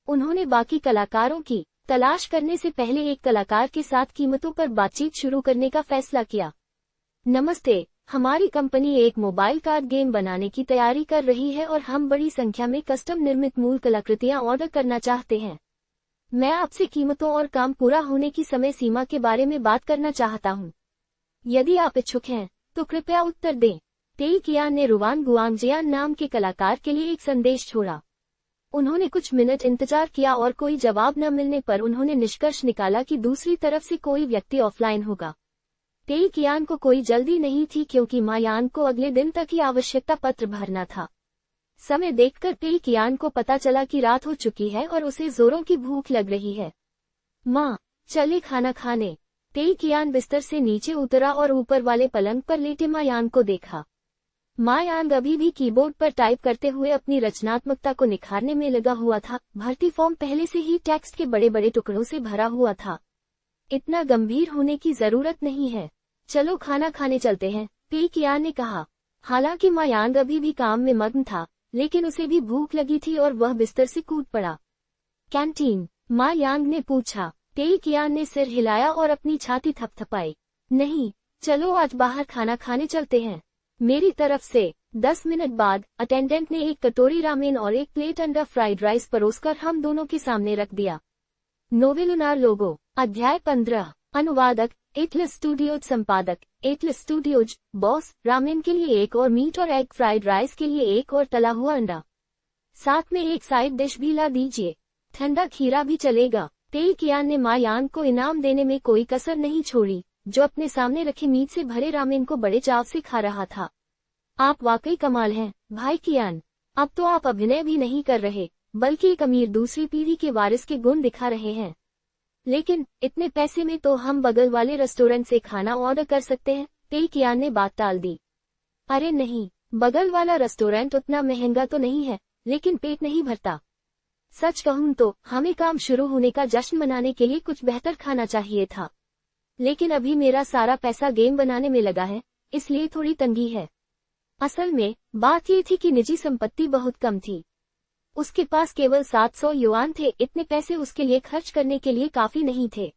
[SPEAKER 1] उन्होंने बाकी कलाकारों की तलाश करने से पहले एक कलाकार के साथ कीमतों पर बातचीत शुरू करने का फैसला किया। नमस्ते, हमारी कंपनी एक मोबाइल कार्ड गेम बनाने की तैयारी कर रही है और हम बड़ी संख्या में कस्टम निर्मित मूल कलाकृतियां ऑर्डर करना चाहते हैं। मैं आपसे कीमतों और काम पूरा होने की समय सीमा के बारे में बात करना चाहता हूं। यदि आप इच्छुक हैं तो कृपया उत्तर दें। पेकियान ने रुवान गुआंगजियान नाम के कलाकार के लिए एक संदेश छोड़ा। उन्होंने कुछ मिनट इंतजार किया और कोई जवाब न मिलने पर उन्होंने निष्कर्ष निकाला कि दूसरी तरफ से कोई व्यक्ति ऑफलाइन होगा। पेकियान को कोई जल्दी नहीं थी क्योंकि मायान को अगले दिन तक ही आवश्यकता पत्र भरना था। समय देखकर पेकियान को पता चला कि रात हो चुकी है और उसे जोरों की भूख लग रही है। माँ, चले खाना खाने। पेकियान बिस्तर से नीचे उतरा और ऊपर वाले पलंग पर लेटे मायान को देखा। मायान अभी भी कीबोर्ड पर टाइप करते हुए अपनी रचनात्मकता को निखारने में लगा हुआ था। भर्ती फॉर्म पहले से ही टेक्स्ट के बड़े बड़े टुकड़ों से भरा हुआ था। इतना गंभीर होने की जरूरत नहीं है, चलो खाना खाने चलते हैं, पेकियान ने कहा। हालांकि मायान अभी भी काम में मग्न था, लेकिन उसे भी भूख लगी थी और वह बिस्तर से कूद पड़ा। कैंटीन? मायान ने पूछा। पेकियान ने सिर हिलाया और अपनी छाती थपथपाई। नहीं, चलो आज बाहर खाना खाने चलते हैं। मेरी तरफ से। 10 मिनट बाद अटेंडेंट ने एक कटोरी रामेन और एक प्लेट अंडा फ्राइड राइस परोसकर हम दोनों के सामने रख दिया। नोवेलुनार लोगो। अध्याय 15। अनुवादक एटलस स्टूडियोज। संपादक एटलस स्टूडियोज। बॉस, रामेन के लिए एक और मीट और एग, फ्राइड राइस के लिए एक और तला हुआ अंडा, साथ में एक साइड डिश भी ला दीजिए। ठंडा खीरा भी चलेगा। पेकियान ने मायान को इनाम देने में कोई कसर नहीं छोड़ी, जो अपने सामने रखे मीट से भरे रामेन को बड़े चाव से खा रहा था। आप वाकई कमाल हैं, भाई कियान। अब तो आप अभिनय भी नहीं कर रहे, बल्कि एक अमीर दूसरी पीढ़ी के वारिस के गुण दिखा रहे हैं। लेकिन इतने पैसे में तो हम बगल वाले रेस्टोरेंट से खाना ऑर्डर कर सकते हैं, पेकियान ने बात टाल दी। अरे नहीं, बगल वाला रेस्टोरेंट उतना महंगा तो नहीं है, लेकिन पेट नहीं भरता। सच कहूं तो हमें काम शुरू होने का जश्न मनाने के लिए कुछ बेहतर खाना चाहिए था, लेकिन अभी मेरा सारा पैसा गेम बनाने में लगा है, इसलिए थोड़ी तंगी है। असल में बात ये थी कि निजी संपत्ति बहुत कम थी। उसके पास केवल 700 युआन थे। इतने पैसे उसके लिए खर्च करने के लिए काफी नहीं थे।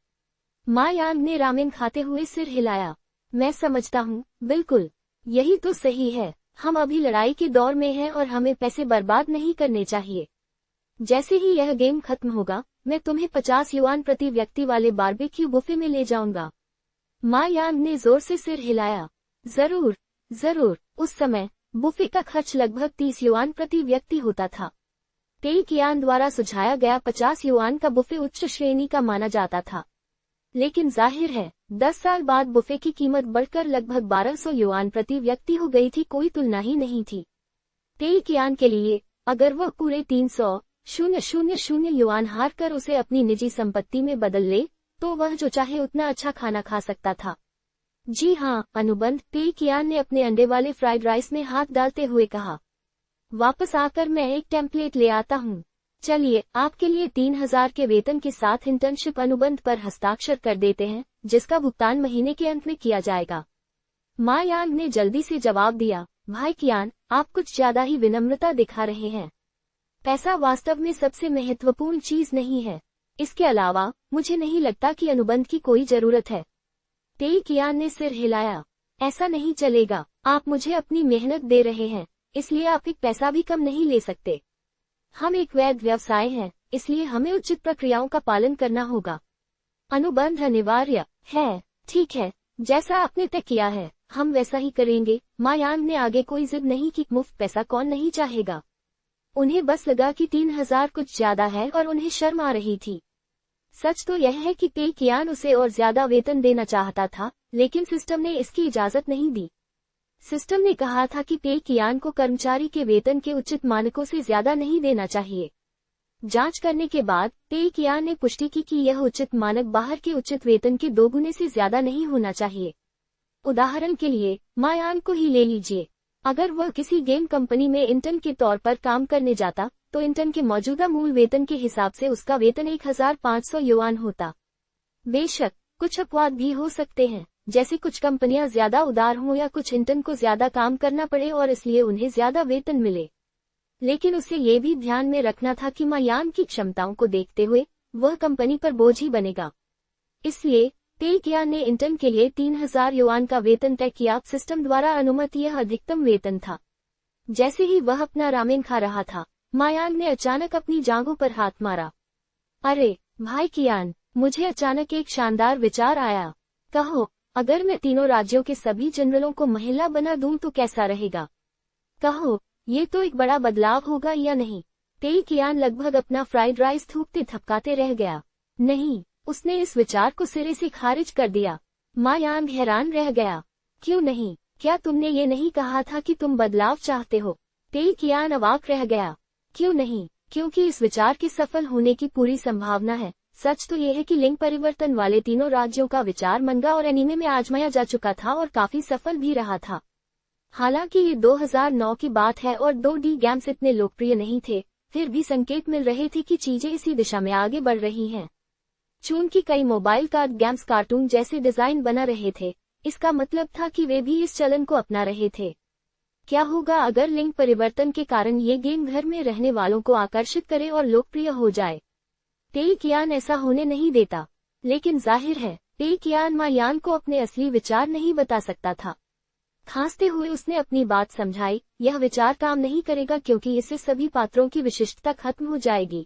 [SPEAKER 1] मायान ने रामेन खाते हुए सिर हिलाया। मैं समझता हूँ, बिल्कुल यही तो सही है। हम अभी लड़ाई के दौर में हैं और हमें पैसे बर्बाद नहीं करने चाहिए। जैसे ही यह गेम खत्म होगा, मैं तुम्हें 50 युआन प्रति व्यक्ति वाले बारबेक्यू बुफे में ले जाऊंगा। मायान ने जोर से सिर हिलाया। जरूर जरूर। उस समय बुफे का खर्च लगभग 30 युआन प्रति व्यक्ति होता था। पेकियान द्वारा सुझाया गया 50 युआन का बुफे उच्च श्रेणी का माना जाता था, लेकिन जाहिर है 10 साल बाद बुफे की कीमत बढ़कर लगभग 1200 युआन प्रति व्यक्ति हो गई थी। कोई तुलना ही नहीं थी। पेकियान के लिए अगर वह पूरे 300,000 युआन हार कर उसे अपनी निजी संपत्ति में बदल ले, तो वह जो चाहे उतना अच्छा खाना खा सकता था। जी हाँ, अनुबंध, पेकियान ने अपने अंडे वाले फ्राइड राइस में हाथ डालते हुए कहा। वापस आकर मैं एक टेम्पलेट ले आता हूँ। चलिए आपके लिए 3,000 के वेतन के साथ इंटर्नशिप अनुबंध पर हस्ताक्षर कर देते हैं, जिसका भुगतान महीने के अंत में किया जाएगा। मा यांग ने जल्दी से जवाब दिया, भाई कियान, आप कुछ ज्यादा ही विनम्रता दिखा रहे हैं। पैसा वास्तव में सबसे महत्वपूर्ण चीज नहीं है। इसके अलावा मुझे नहीं लगता कि अनुबंध की कोई जरूरत है। तेई कियान ने सिर हिलाया। ऐसा नहीं चलेगा, आप मुझे अपनी मेहनत दे रहे हैं, इसलिए आप एक पैसा भी कम नहीं ले सकते। हम एक वैध व्यवसाय हैं, इसलिए हमें उचित प्रक्रियाओं का पालन करना होगा। अनुबंध अनिवार्य है। ठीक है, जैसा आपने तय किया है हम वैसा ही करेंगे। मा यांग ने आगे कोई जिद नहीं की। मुफ्त पैसा कौन नहीं चाहेगा। उन्हें बस लगा कि 3,000 कुछ ज्यादा है और उन्हें शर्म आ रही थी। सच तो यह है कि तेई कियान उसे और ज्यादा वेतन देना चाहता था, लेकिन सिस्टम ने इसकी इजाजत नहीं दी। सिस्टम ने कहा था कि तेई कियान को कर्मचारी के वेतन के उचित मानकों से ज्यादा नहीं देना चाहिए। जांच करने के बाद तेई कियान ने पुष्टि की कि यह उचित मानक बाहर के उचित वेतन के 2 गुने से ज्यादा नहीं होना चाहिए। उदाहरण के लिए मा यांग को ही ले लीजिए। अगर वह किसी गेम कंपनी में इंटर्न के तौर पर काम करने जाता, तो इंटर्न के मौजूदा मूल वेतन के हिसाब से उसका वेतन 1,500 युआन होता। बेशक कुछ अपवाद भी हो सकते हैं, जैसे कुछ कंपनियां ज्यादा उदार हों या कुछ इंटर्न को ज्यादा काम करना पड़े और इसलिए उन्हें ज्यादा वेतन मिले। लेकिन उसे ये भी ध्यान में रखना था कि मा यांग की क्षमताओं को देखते हुए वह कंपनी पर बोझ ही बनेगा। इसलिए तेई कियान ने इंटर्न के लिए 3,000 युआन का वेतन तय किया। सिस्टम द्वारा अनुमत यह अधिकतम वेतन था। जैसे ही वह अपना रामेन खा रहा था, मा यांग ने अचानक अपनी जांघों पर हाथ मारा। अरे भाई कियान, मुझे अचानक एक शानदार विचार आया। कहो, अगर मैं तीनों राज्यों के सभी जनरलों को महिला बना दूं तो कैसा रहेगा? कहो, ये तो एक बड़ा बदलाव होगा या नहीं? तेई कियान लगभग अपना फ्राइड राइस थूकते थपकाते रह गया। नहीं, उसने इस विचार को सिरे से खारिज कर दिया। मा यांग हैरान रह गया। क्यों नहीं? क्या तुमने ये नहीं कहा था कि तुम बदलाव चाहते हो? तेई कियान अवाक रह गया। क्यों नहीं? क्योंकि इस विचार के सफल होने की पूरी संभावना है। सच तो यह है कि लिंग परिवर्तन वाले तीनों राज्यों का विचार मंगा और एनीमे में आजमाया जा चुका था और काफी सफल भी रहा था। हालांकि ये 2009 की बात है और 2D गेम्स इतने लोकप्रिय नहीं थे, फिर भी संकेत मिल रहे थे कि चीजें इसी दिशा में आगे बढ़ रही हैं। चूंकि कई मोबाइल कार्ड गेम्स कार्टून जैसे डिजाइन बना रहे थे, इसका मतलब था कि वे भी इस चलन को अपना रहे थे। क्या होगा अगर लिंग परिवर्तन के कारण ये गेम घर में रहने वालों को आकर्षित करे और लोकप्रिय हो जाए? तेई कियान ऐसा होने नहीं देता, लेकिन जाहिर है तेई कियान मा यांग को अपने असली विचार नहीं बता सकता था। खांसते हुए उसने अपनी बात समझाई। यह विचार काम नहीं करेगा क्योंकि इससे सभी पात्रों की विशिष्टता खत्म हो जाएगी।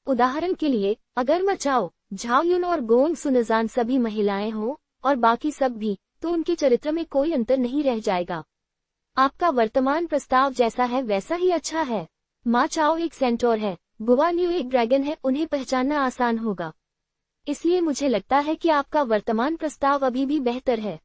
[SPEAKER 1] उदाहरण के लिए, अगर मा चाओ, झाओ युन और गोंग सुनजान सभी महिलाएं हों और बाकी सब भी, तो उनके चरित्र में कोई अंतर नहीं रह जाएगा। आपका वर्तमान प्रस्ताव जैसा है वैसा ही अच्छा है। मा चाओ एक सेंटोर है, बुआ न्यू एक ड्रैगन है, उन्हें पहचानना आसान होगा। इसलिए मुझे लगता है कि आपका वर्तमान प्रस्ताव अभी भी बेहतर है।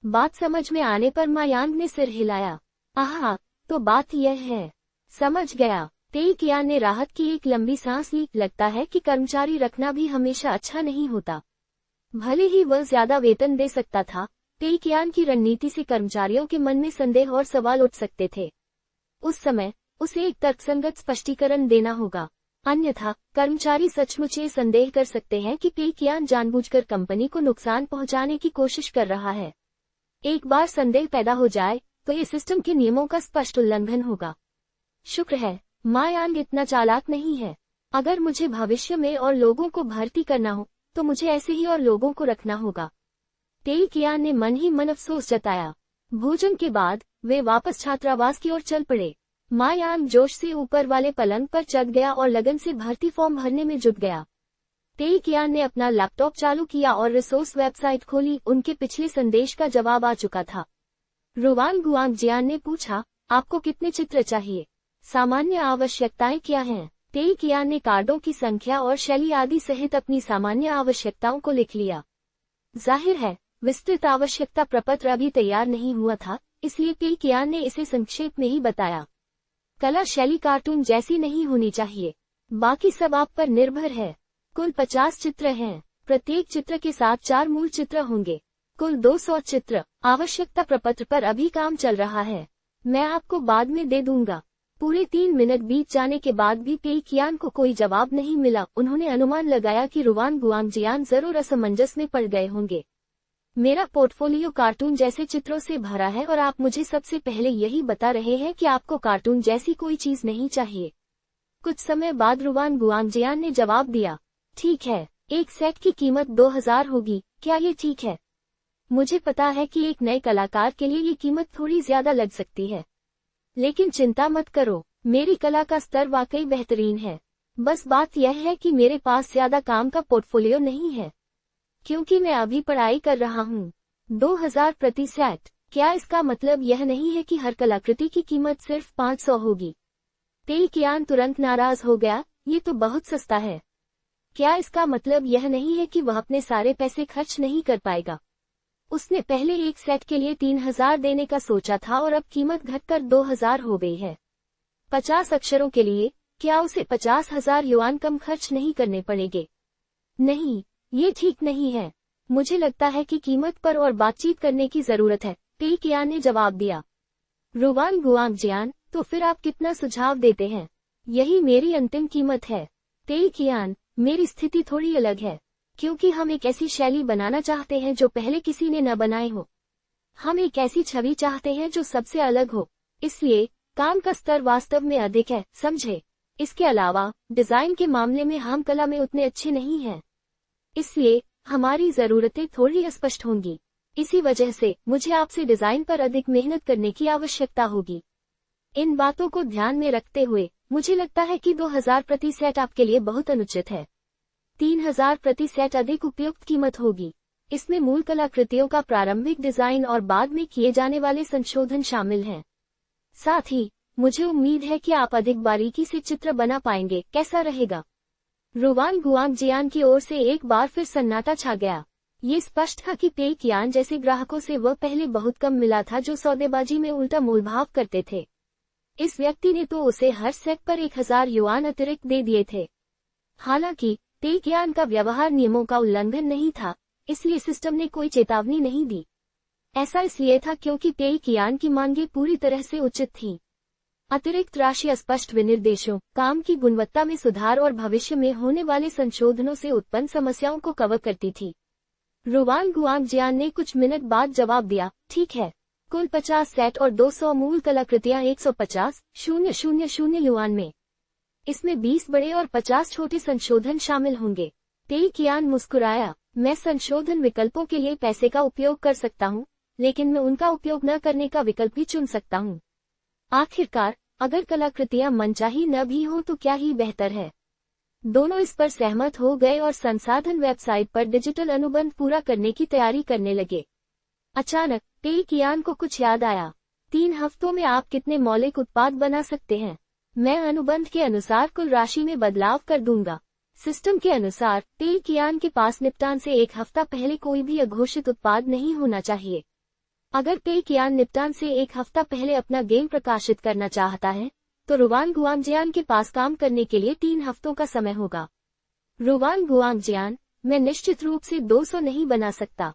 [SPEAKER 1] बात समझ में आने पर मा यांग ने सिर हिलाया। आहा, तो बात यह है। समझ गया। तेई कियान ने राहत की एक लंबी सांस ली। लगता है कि कर्मचारी रखना भी हमेशा अच्छा नहीं होता। भले ही वह ज्यादा वेतन दे सकता था, तेई कियान की रणनीति से कर्मचारियों के मन में संदेह और सवाल उठ सकते थे। उस समय उसे एक तर्कसंगत स्पष्टीकरण देना होगा, अन्यथा कर्मचारी सचमुच ये संदेह कर सकते हैं कि तेई कियान जानबूझकर कंपनी को नुकसान पहुंचाने की कोशिश कर रहा है। एक बार संदेह पैदा हो जाए तो ये सिस्टम के नियमों का स्पष्ट उल्लंघन होगा। शुक्र है मा यांग इतना चालाक नहीं है। अगर मुझे भविष्य में और लोगों को भर्ती करना हो तो मुझे ऐसे ही और लोगों को रखना होगा। तेई कियान ने मन ही मन अफसोस जताया। भोजन के बाद वे वापस छात्रावास की ओर चल पड़े। मा यांग जोश से ऊपर वाले पलंग पर चढ़ गया और लगन से भर्ती फॉर्म भरने में जुट गया। तेई कियान ने अपना लैपटॉप चालू किया और रिसोर्स वेबसाइट खोली। उनके पिछले संदेश का जवाब आ चुका था। रुवांग गुआंग जियान ने पूछा, आपको कितने चित्र चाहिए? सामान्य आवश्यकताएं क्या हैं? तेई कियान ने कार्डों की संख्या और शैली आदि सहित अपनी सामान्य आवश्यकताओं को लिख लिया। जाहिर है विस्तृत आवश्यकता प्रपत्र अभी तैयार नहीं हुआ था, इसलिए तेई कियान ने इसे संक्षेप में ही बताया। कला शैली कार्टून जैसी नहीं होनी चाहिए, बाकी सब आप पर निर्भर है। कुल 50 चित्र हैं, प्रत्येक चित्र के साथ 4 मूल चित्र होंगे। कुल 200 चित्र। आवश्यकता प्रपत्र पर अभी काम चल रहा है, मैं आपको बाद में दे दूंगा। पूरे 3 मिनट बीत जाने के बाद भी पेई कियान को कोई जवाब नहीं मिला। उन्होंने अनुमान लगाया कि रुवान गुआंगजियान जरूर असमंजस में पड़ गए होंगे। मेरा पोर्टफोलियो कार्टून जैसे चित्रों से भरा है और आप मुझे सबसे पहले यही बता रहे हैं कि आपको कार्टून जैसी कोई चीज नहीं चाहिए। कुछ समय बाद रुवान गुआंगजियान ने जवाब दिया, ठीक है, एक सेट की कीमत 2000 होगी, क्या ये ठीक है? मुझे पता है कि एक नए कलाकार के लिए ये कीमत थोड़ी ज्यादा लग सकती है, लेकिन चिंता मत करो, मेरी कला का स्तर वाकई बेहतरीन है। बस बात यह है कि मेरे पास ज्यादा काम का पोर्टफोलियो नहीं है, क्योंकि मैं अभी पढ़ाई कर रहा हूँ। 2000 प्रति सेट, क्या इसका मतलब यह नहीं है कि हर कलाकृति की कीमत सिर्फ 500 होगी? पेई कियान तुरंत नाराज हो गया, ये तो बहुत सस्ता है। क्या इसका मतलब यह नहीं है कि वह अपने सारे पैसे खर्च नहीं कर पाएगा? उसने पहले एक सेट के लिए 3000 देने का सोचा था और अब कीमत घटकर 2000 हो गई है। 50 अक्षरों के लिए क्या उसे 50,000 युआन कम खर्च नहीं करने पड़ेंगे? नहीं, ये ठीक नहीं है। मुझे लगता है कि कीमत पर और बातचीत करने की जरूरत है, पेई कियान ने जवाब दिया। रुवान गुआंगजियान, तो फिर आप कितना सुझाव देते हैं? यही मेरी अंतिम कीमत है। पेई कियान, मेरी स्थिति थोड़ी अलग है, क्योंकि हम एक ऐसी शैली बनाना चाहते हैं जो पहले किसी ने न बनाई हो। हम एक ऐसी छवि चाहते हैं जो सबसे अलग हो, इसलिए काम का स्तर वास्तव में अधिक है, समझे? इसके अलावा डिजाइन के मामले में हम कला में उतने अच्छे नहीं हैं, इसलिए हमारी जरूरतें थोड़ी अस्पष्ट होंगी। इसी वजह से मुझे आपसे डिजाइन पर अधिक मेहनत करने की आवश्यकता होगी। इन बातों को ध्यान में रखते हुए मुझे लगता है कि 2000 प्रति सेट आपके लिए बहुत अनुचित है। 3000 प्रति सेट अधिक उपयुक्त कीमत होगी। इसमें मूल कलाकृतियों का प्रारंभिक डिजाइन और बाद में किए जाने वाले संशोधन शामिल हैं। साथ ही मुझे उम्मीद है कि आप अधिक बारीकी से चित्र बना पाएंगे। कैसा रहेगा? रुवान गुआंगजियान की ओर से एक बार फिर सन्नाटा छा गया। ये स्पष्ट था कि पेई कियान जैसे ग्राहकों से वह पहले बहुत कम मिला था जो सौदेबाजी में उल्टा मोलभाव करते थे। इस व्यक्ति ने तो उसे हर सेट पर 1000 युआन अतिरिक्त दे दिए थे। हालांकि पेई कियान का व्यवहार नियमों का उल्लंघन नहीं था, इसलिए सिस्टम ने कोई चेतावनी नहीं दी। ऐसा इसलिए था क्योंकि पेई कियान की मांगें पूरी तरह से उचित थीं। अतिरिक्त राशि अस्पष्ट विनिर्देशों, काम की गुणवत्ता में सुधार और भविष्य में होने वाले संशोधनों से उत्पन्न समस्याओं को कवर करती थी। रुवान गुआंगजियान ने कुछ मिनट बाद जवाब दिया, ठीक है, कुल 50 सेट और 200 मूल कलाकृतियां 150,000 युआन में। इसमें 20 बड़े और 50 छोटे संशोधन शामिल होंगे। पेई कियान मुस्कुराया, मैं संशोधन विकल्पों के लिए पैसे का उपयोग कर सकता हूँ, लेकिन मैं उनका उपयोग न करने का विकल्प भी चुन सकता हूँ। आखिरकार, अगर कलाकृतियां मनचाही न भी हो तो क्या ही बेहतर है। दोनों इस पर सहमत हो गए और संसाधन वेबसाइट पर डिजिटल अनुबंध पूरा करने की तैयारी करने लगे। अचानक पेई कियान को कुछ याद आया। 3 हफ्तों में आप कितने मौलिक उत्पाद बना सकते हैं? मैं अनुबंध के अनुसार कुल राशि में बदलाव कर दूंगा। सिस्टम के अनुसार पेई कियान के पास निपटान से 1 हफ्ता पहले कोई भी अघोषित उत्पाद नहीं होना चाहिए। अगर पेई कियान निपटान से 1 हफ्ता पहले अपना गेम प्रकाशित करना चाहता है, तो रुवान गुआंगजियान के पास काम करने के लिए 3 हफ्तों का समय होगा। रुवान गुआंगजियान, मैं निश्चित रूप से 200 नहीं बना सकता।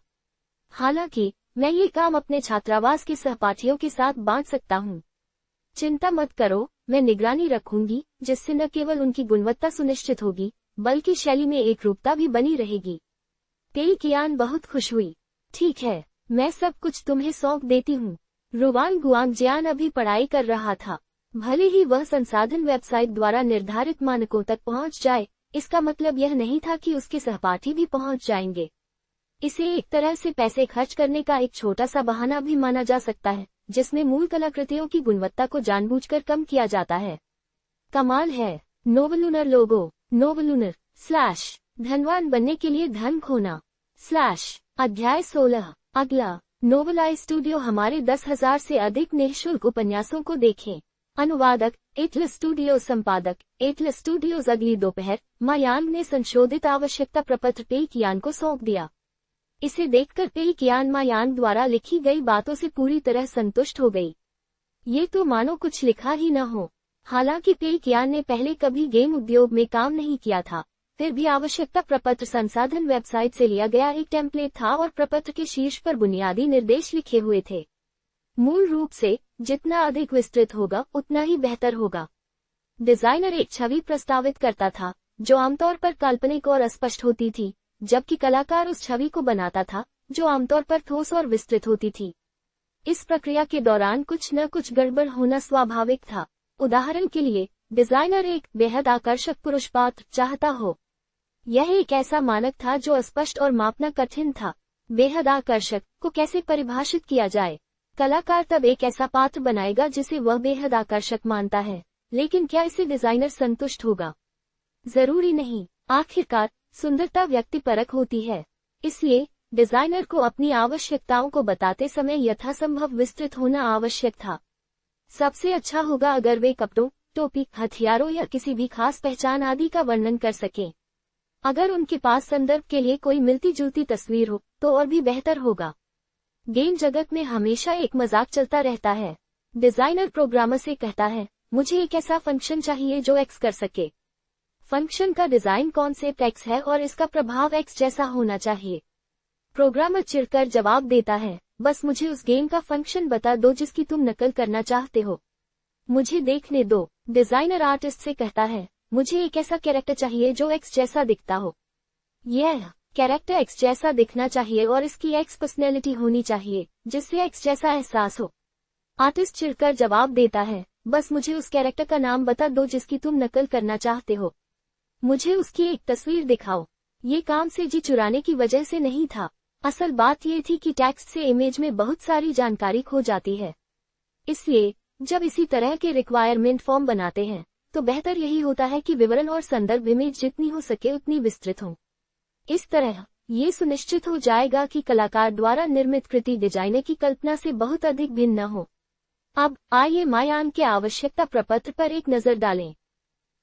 [SPEAKER 1] हालांकि मैं ये काम अपने छात्रावास के सहपाठियों के साथ बांट सकता हूँ। चिंता मत करो, मैं निगरानी रखूंगी, जिससे न केवल उनकी गुणवत्ता सुनिश्चित होगी, बल्कि शैली में एकरूपता भी बनी रहेगी। पेई कियान बहुत खुश हुई। ठीक है, मैं सब कुछ तुम्हें सौंप देती हूँ। रुवान गुआंगजियान अभी पढ़ाई कर रहा था। भले ही वह संसाधन वेबसाइट द्वारा निर्धारित मानकों तक पहुँच जाए, इसका मतलब यह नहीं था कि उसके सहपाठी भी पहुँच जाएंगे। इसे एक तरह से पैसे खर्च करने का एक छोटा सा बहाना भी माना जा सकता है, जिसमें मूल कलाकृतियों की गुणवत्ता को जानबूझकर कम किया जाता है। कमाल है। नोवलूनर लोगो, नोवलूनर / धनवान बनने के लिए धन खोना / अध्याय 16। अगला, नोवेलाई स्टूडियो हमारे 10,000 से अधिक निःशुल्क उपन्यासों को देखें। अनुवादक, एटलस स्टूडियो संपादक, एटलस स्टूडियोज। अगली दोपहर मायांग ने संशोधित आवश्यकता प्रपत्र पेई कियान को सौंप दिया। इसे देखकर पेई कियान मायांग द्वारा लिखी गई बातों से पूरी तरह संतुष्ट हो गई। ये तो मानो कुछ लिखा ही न हो। हालांकि पेई कियान ने पहले कभी गेम उद्योग में काम नहीं किया था, फिर भी आवश्यकता प्रपत्र संसाधन वेबसाइट से लिया गया एक टेम्पलेट था और प्रपत्र के शीर्ष पर बुनियादी निर्देश लिखे हुए थे। मूल रूप से जितना अधिक विस्तृत होगा उतना ही बेहतर होगा। डिजाइनर एक छवि प्रस्तावित करता था जो आमतौर पर काल्पनिक और अस्पष्ट होती थी, जबकि कलाकार उस छवि को बनाता था जो आमतौर पर ठोस और विस्तृत होती थी। इस प्रक्रिया के दौरान कुछ न कुछ गड़बड़ होना स्वाभाविक था। उदाहरण के लिए, डिजाइनर एक बेहद आकर्षक पुरुष पात्र चाहता हो। यह एक ऐसा मानक था जो अस्पष्ट और मापना कठिन था। बेहद आकर्षक को कैसे परिभाषित किया जाए? कलाकार तब एक ऐसा पात्र बनाएगा जिसे वह बेहद आकर्षक मानता है, लेकिन क्या इसे डिजाइनर संतुष्ट होगा? जरूरी नहीं। आखिरकार सुंदरता व्यक्तिपरक होती है, इसलिए डिजाइनर को अपनी आवश्यकताओं को बताते समय यथासंभव विस्तृत होना आवश्यक था। सबसे अच्छा होगा अगर वे कपड़ों, टोपी, हथियारों या किसी भी खास पहचान आदि का वर्णन कर सकें। अगर उनके पास संदर्भ के लिए कोई मिलती जुलती तस्वीर हो तो और भी बेहतर होगा। गेम जगत में हमेशा एक मजाक चलता रहता है। डिजाइनर प्रोग्रामर से कहता है, मुझे एक ऐसा फंक्शन चाहिए जो एक्स कर सके। फंक्शन का डिजाइन कॉन्सेप्ट एक्स है और इसका प्रभाव एक्स जैसा होना चाहिए। प्रोग्रामर चिढ़कर जवाब देता है, बस मुझे उस गेम का फंक्शन बता दो जिसकी तुम नकल करना चाहते हो। मुझे देखने दो। डिजाइनर आर्टिस्ट से कहता है, मुझे एक ऐसा कैरेक्टर चाहिए जो एक्स जैसा दिखता हो। यह कैरेक्टर एक्स जैसा दिखना चाहिए और इसकी एक्स पर्सनैलिटी होनी चाहिए जिससे एक्स जैसा एहसास हो। आर्टिस्ट चिढ़कर जवाब देता है, बस मुझे उस कैरेक्टर का नाम बता दो जिसकी तुम नकल करना चाहते हो। मुझे उसकी एक तस्वीर दिखाओ। ये काम से जी चुराने की वजह से नहीं था। असल बात ये थी कि टेक्स्ट से इमेज में बहुत सारी जानकारी खो जाती है। इसलिए जब इसी तरह के रिक्वायरमेंट फॉर्म बनाते हैं तो बेहतर यही होता है कि विवरण और संदर्भ इमेज जितनी हो सके उतनी विस्तृत हो। इस तरह ये सुनिश्चित हो जाएगा कि कलाकार द्वारा निर्मित कृति डिजाइनर की कल्पना से बहुत अधिक भिन्न न हो। अब आइए मायान के आवश्यकता प्रपत्र पर एक नजर डालें।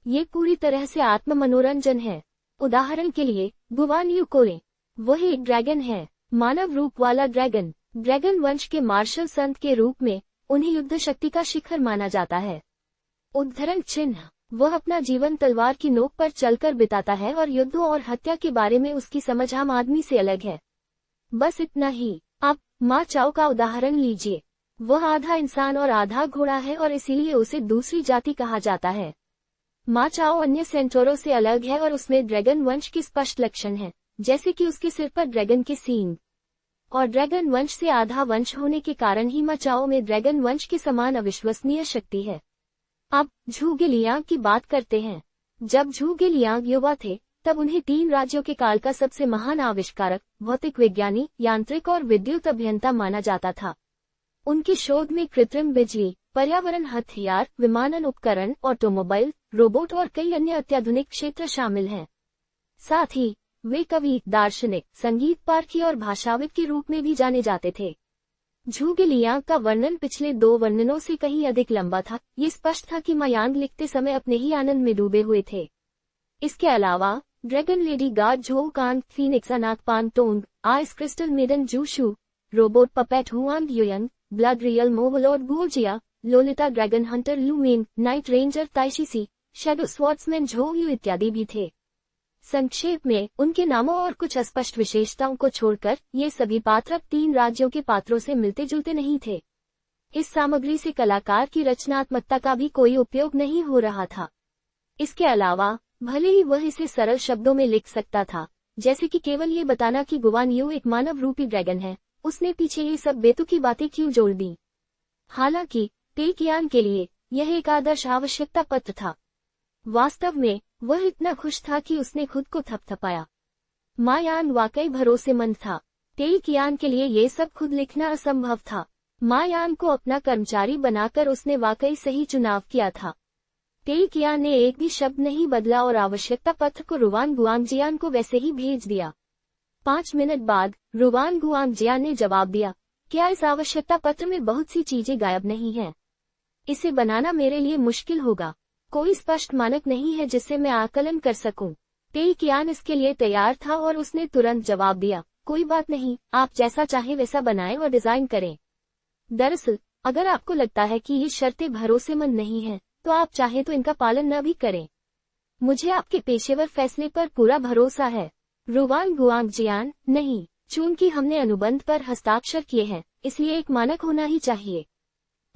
[SPEAKER 1] ये पूरी तरह से आत्म मनोरंजन है। उदाहरण के लिए गुवान यू कोले, वह एक ड्रैगन है, मानव रूप वाला ड्रैगन। ड्रैगन वंश के मार्शल संत के रूप में उन्हें युद्ध शक्ति का शिखर माना जाता है। उद्धरण चिन्ह, वह अपना जीवन तलवार की नोक पर चलकर बिताता है और युद्धों और हत्या के बारे में उसकी समझ आम आदमी से अलग है। बस इतना ही। अब मा चाओ का उदाहरण लीजिए। वह आधा इंसान और आधा घोड़ा है और इसीलिए उसे दूसरी जाति कहा जाता है। मा चाओ अन्य सेंटोरों से अलग है और उसमें ड्रैगन वंश के स्पष्ट लक्षण हैं, जैसे कि उसके सिर पर ड्रैगन के सींग। और ड्रैगन वंश से आधा वंश होने के कारण ही मा चाओ में ड्रैगन वंश के समान अविश्वसनीय शक्ति है। अब झूगे लियांग की बात करते हैं। जब झूगे लियांग युवा थे तब उन्हें 3 राज्यों के काल का सबसे महान आविष्कारक, भौतिक विज्ञानी, यांत्रिक और विद्युत अभियंता माना जाता था। उनके शोध में कृत्रिम बिजली, पर्यावरण हथियार, विमानन उपकरण, ऑटोमोबाइल, रोबोट और कई अन्य अत्याधुनिक क्षेत्र शामिल हैं। साथ ही वे कवि, दार्शनिक, संगीत पारखी और भाषाविद के रूप में भी जाने जाते थे। झूगे लियांग का वर्णन पिछले 2 वर्णनों से कहीं अधिक लंबा था। ये स्पष्ट था कि मायांग लिखते समय अपने ही आनंद में डूबे हुए थे। इसके अलावा dragon lady guard Zhou Cang, phoenix अनाक Pan Tong, ice crystal maiden जूशु, robot puppet Huang Yueying, blood real मोवलॉर्ड गुओजिया, लोलिता ड्रैगन हंटर लुमेन, नाइट रेंजर ताइशीसी, शैडो स्वॉर्ड्समैन झोउ इत्यादि भी थे। संक्षेप में उनके नामों और कुछ अस्पष्ट विशेषताओं को छोड़कर ये सभी पात्र 3 राज्यों के पात्रों से मिलते जुलते नहीं थे। इस सामग्री से कलाकार की रचनात्मकता का भी कोई उपयोग नहीं हो रहा था। इसके अलावा भले ही वह इसे सरल शब्दों में लिख सकता था, जैसे कि केवल ये बताना कि गुवान यू एक मानव रूपी ड्रैगन है, उसने पीछे ये सब बेतुकी बातें क्यों जोड़ दी। हालांकि टेकियान के लिए यह एक आदर्श आवश्यकता पत्र था। वास्तव में वह इतना खुश था कि उसने खुद को थपथपाया। मायान वाकई भरोसेमंद था। टेकियान के लिए ये सब खुद लिखना असंभव था। मायान को अपना कर्मचारी बनाकर उसने वाकई सही चुनाव किया था। टेकियान ने एक भी शब्द नहीं बदला और आवश्यकता पत्र को रुवान गुआंगजियान को वैसे ही भेज दिया। 5 मिनट बाद रुवान गुआंगजियान ने जवाब दिया, क्या इस आवश्यकता पत्र में बहुत सी चीजें गायब नहीं हैं? इसे बनाना मेरे लिए मुश्किल होगा। कोई स्पष्ट मानक नहीं है जिससे मैं आकलन कर सकूं। टेकियान इसके लिए तैयार था और उसने तुरंत जवाब दिया, कोई बात नहीं, आप जैसा चाहें वैसा बनाएं और डिजाइन करें। दरअसल अगर आपको लगता है कि ये शर्तें भरोसेमंद नहीं हैं, तो आप चाहें तो इनका पालन न भी करें। मुझे आपके पेशेवर फैसले पर पूरा भरोसा है। रुवान गुआंगजियान, नहीं, चूंकि हमने अनुबंध पर हस्ताक्षर किए हैं, इसलिए एक मानक होना ही चाहिए।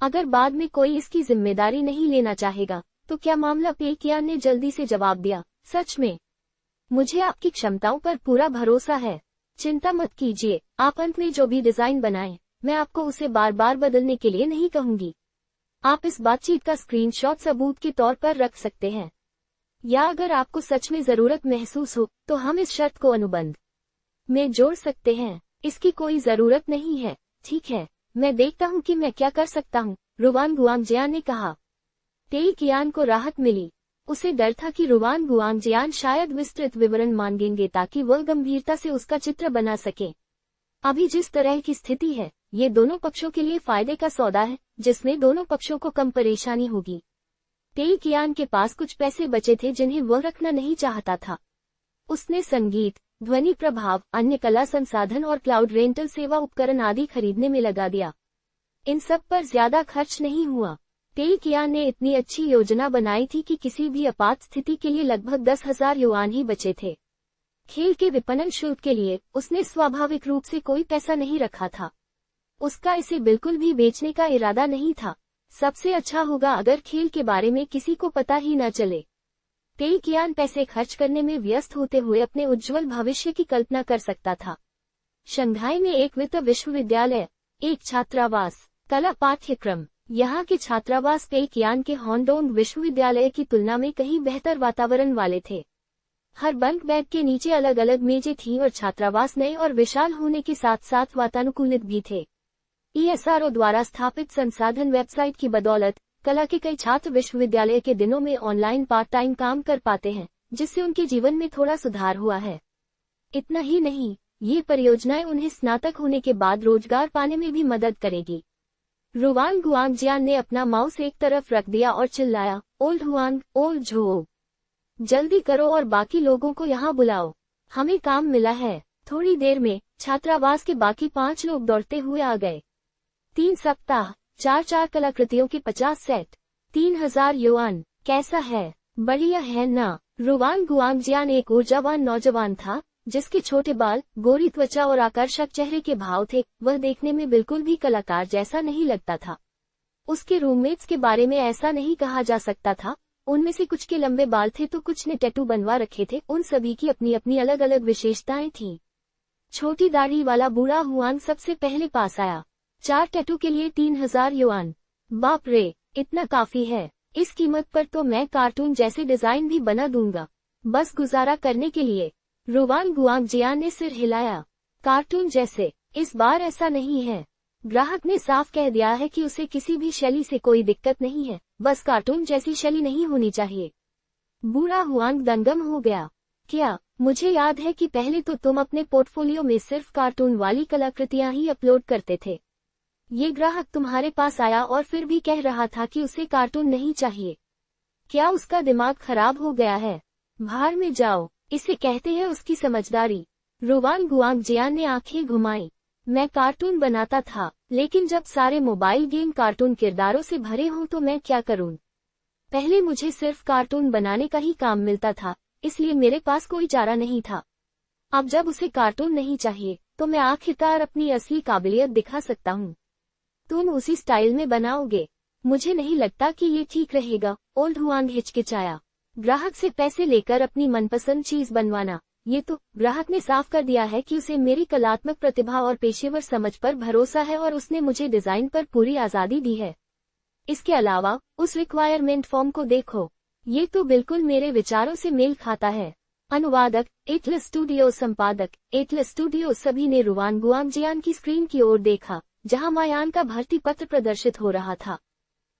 [SPEAKER 1] अगर बाद में कोई इसकी जिम्मेदारी नहीं लेना चाहेगा तो क्या मामला? पेकियान ने जल्दी से जवाब दिया, सच में मुझे आपकी क्षमताओं पर पूरा भरोसा है। चिंता मत कीजिए, आप अंत में जो भी डिजाइन बनाएं, मैं आपको उसे बार बार बदलने के लिए नहीं कहूंगी। आप इस बातचीत का स्क्रीनशॉट सबूत के तौर पर रख सकते हैं, या अगर आपको सच में जरूरत महसूस हो तो हम इस शर्त को अनुबंध में जोड़ सकते हैं। इसकी कोई जरूरत नहीं है। ठीक है, मैं देखता हूँ कि मैं क्या कर सकता हूँ, रुवान गुआंगजियान ने कहा। पेकियान को राहत मिली। उसे डर था कि रुवान गुआंगजियान शायद विस्तृत विवरण मांगेंगे ताकि वह गंभीरता से उसका चित्र बना सके। अभी जिस तरह की स्थिति है, ये दोनों पक्षों के लिए फायदे का सौदा है, जिसमें दोनों पक्षों को कम परेशानी होगी। पेकियान के पास कुछ पैसे बचे थे जिन्हें वह रखना नहीं चाहता था। उसने संगीत, ध्वनि प्रभाव, अन्य कला संसाधन और क्लाउड रेंटल सेवा उपकरण आदि खरीदने में लगा दिया। इन सब पर ज्यादा खर्च नहीं हुआ। पेकियान ने इतनी अच्छी योजना बनाई थी कि किसी भी आपात स्थिति के लिए लगभग 10,000 युआन ही बचे थे। खेल के विपणन शुल्क के लिए उसने स्वाभाविक रूप से कोई पैसा नहीं रखा था। उसका इसे बिल्कुल भी बेचने का इरादा नहीं था। सबसे अच्छा होगा अगर खेल के बारे में किसी को पता ही न चले। पेकियान पैसे खर्च करने में व्यस्त होते हुए अपने उज्जवल भविष्य की कल्पना कर सकता था। शंघाई में एक वित्त विश्वविद्यालय, एक छात्रावास, कला पाठ्यक्रम। यहाँ के छात्रावास पेकियान के होंडोंग विश्वविद्यालय की तुलना में कहीं बेहतर वातावरण वाले थे। हर बंक बेड के नीचे अलग अलग मेजें थीं और छात्रावास नए और विशाल होने के साथ साथ वातानुकूलित भी थे। ESRO द्वारा स्थापित संसाधन वेबसाइट की बदौलत कला के कई छात्र विश्वविद्यालय के दिनों में ऑनलाइन पार्ट टाइम काम कर पाते हैं, जिससे उनके जीवन में थोड़ा सुधार हुआ है। इतना ही नहीं, ये परियोजनाएं उन्हें स्नातक होने के बाद रोजगार पाने में भी मदद करेगी। रुवान गुआंगजियान ने अपना माउस एक तरफ रख दिया और चिल्लाया, ओल्ड हुआंग, ओल्ड झो, जल्दी करो और बाकी लोगों को यहाँ बुलाओ, हमें काम मिला है। थोड़ी देर में छात्रावास के बाकी 5 लोग दौड़ते हुए आ गए। 3 सप्ताह, 4 कलाकृतियों के 50 सेट, 3,000 युआन, कैसा है? बढ़िया है ना? रुवान गुआंगजियान एक ऊर्जावान नौजवान था, जिसके छोटे बाल, गोरी त्वचा और आकर्षक चेहरे के भाव थे। वह देखने में बिल्कुल भी कलाकार जैसा नहीं लगता था। उसके रूममेट्स के बारे में ऐसा नहीं कहा जा सकता था। उनमें से कुछ के लंबे बाल थे तो कुछ ने टैटू बनवा रखे थे। उन सभी की अपनी अपनी अलग अलग विशेषताएं थीं। छोटी दाढ़ी वाला बूढ़ा हुआन सबसे पहले पास आया। 4 टैटू के लिए 3,000 युआन। बाप रे, इतना काफी है। इस कीमत पर तो मैं कार्टून जैसे डिजाइन भी बना दूंगा, बस गुजारा करने के लिए। रुवान गुआंगजियान ने सिर हिलाया। कार्टून जैसे? इस बार ऐसा नहीं है। ग्राहक ने साफ कह दिया है कि उसे किसी भी शैली से कोई दिक्कत नहीं है, बस कार्टून जैसी शैली नहीं होनी चाहिए। बूढ़ा हुआंग दंगम हो गया। क्या? मुझे याद है कि पहले तो तुम अपने पोर्टफोलियो में सिर्फ कार्टून वाली कलाकृतियां ही अपलोड करते थे। ये ग्राहक तुम्हारे पास आया और फिर भी कह रहा था कि उसे कार्टून नहीं चाहिए। क्या उसका दिमाग खराब हो गया है? बाहर में जाओ, इसे कहते हैं उसकी समझदारी। रुवान गुआंगजियान ने आंखें घुमाई। मैं कार्टून बनाता था, लेकिन जब सारे मोबाइल गेम कार्टून किरदारों से भरे हों तो मैं क्या करूं? पहले मुझे सिर्फ कार्टून बनाने का ही काम मिलता था, इसलिए मेरे पास कोई चारा नहीं था। अब जब उसे कार्टून नहीं चाहिए, तो मैं आखिरकार अपनी असली काबिलियत दिखा सकता हूँ। तुम उसी स्टाइल में बनाओगे? मुझे नहीं लगता कि ये ठीक रहेगा, ओल्ड हुआंग हिचकिचाया। ग्राहक से पैसे लेकर अपनी मनपसंद चीज बनवाना, ये तो। ग्राहक ने साफ कर दिया है कि उसे मेरी कलात्मक प्रतिभा और पेशेवर समझ पर भरोसा है और उसने मुझे डिजाइन पर पूरी आजादी दी है। इसके अलावा उस रिक्वायरमेंट फॉर्म को देखो, ये तो बिल्कुल मेरे विचारों से मेल खाता है। अनुवादक, एटलस स्टूडियो। संपादक, एटलस स्टूडियो। सभी ने रुवान गुआंगजियान की स्क्रीन की ओर देखा, जहां मायान का भर्ती पत्र प्रदर्शित हो रहा था।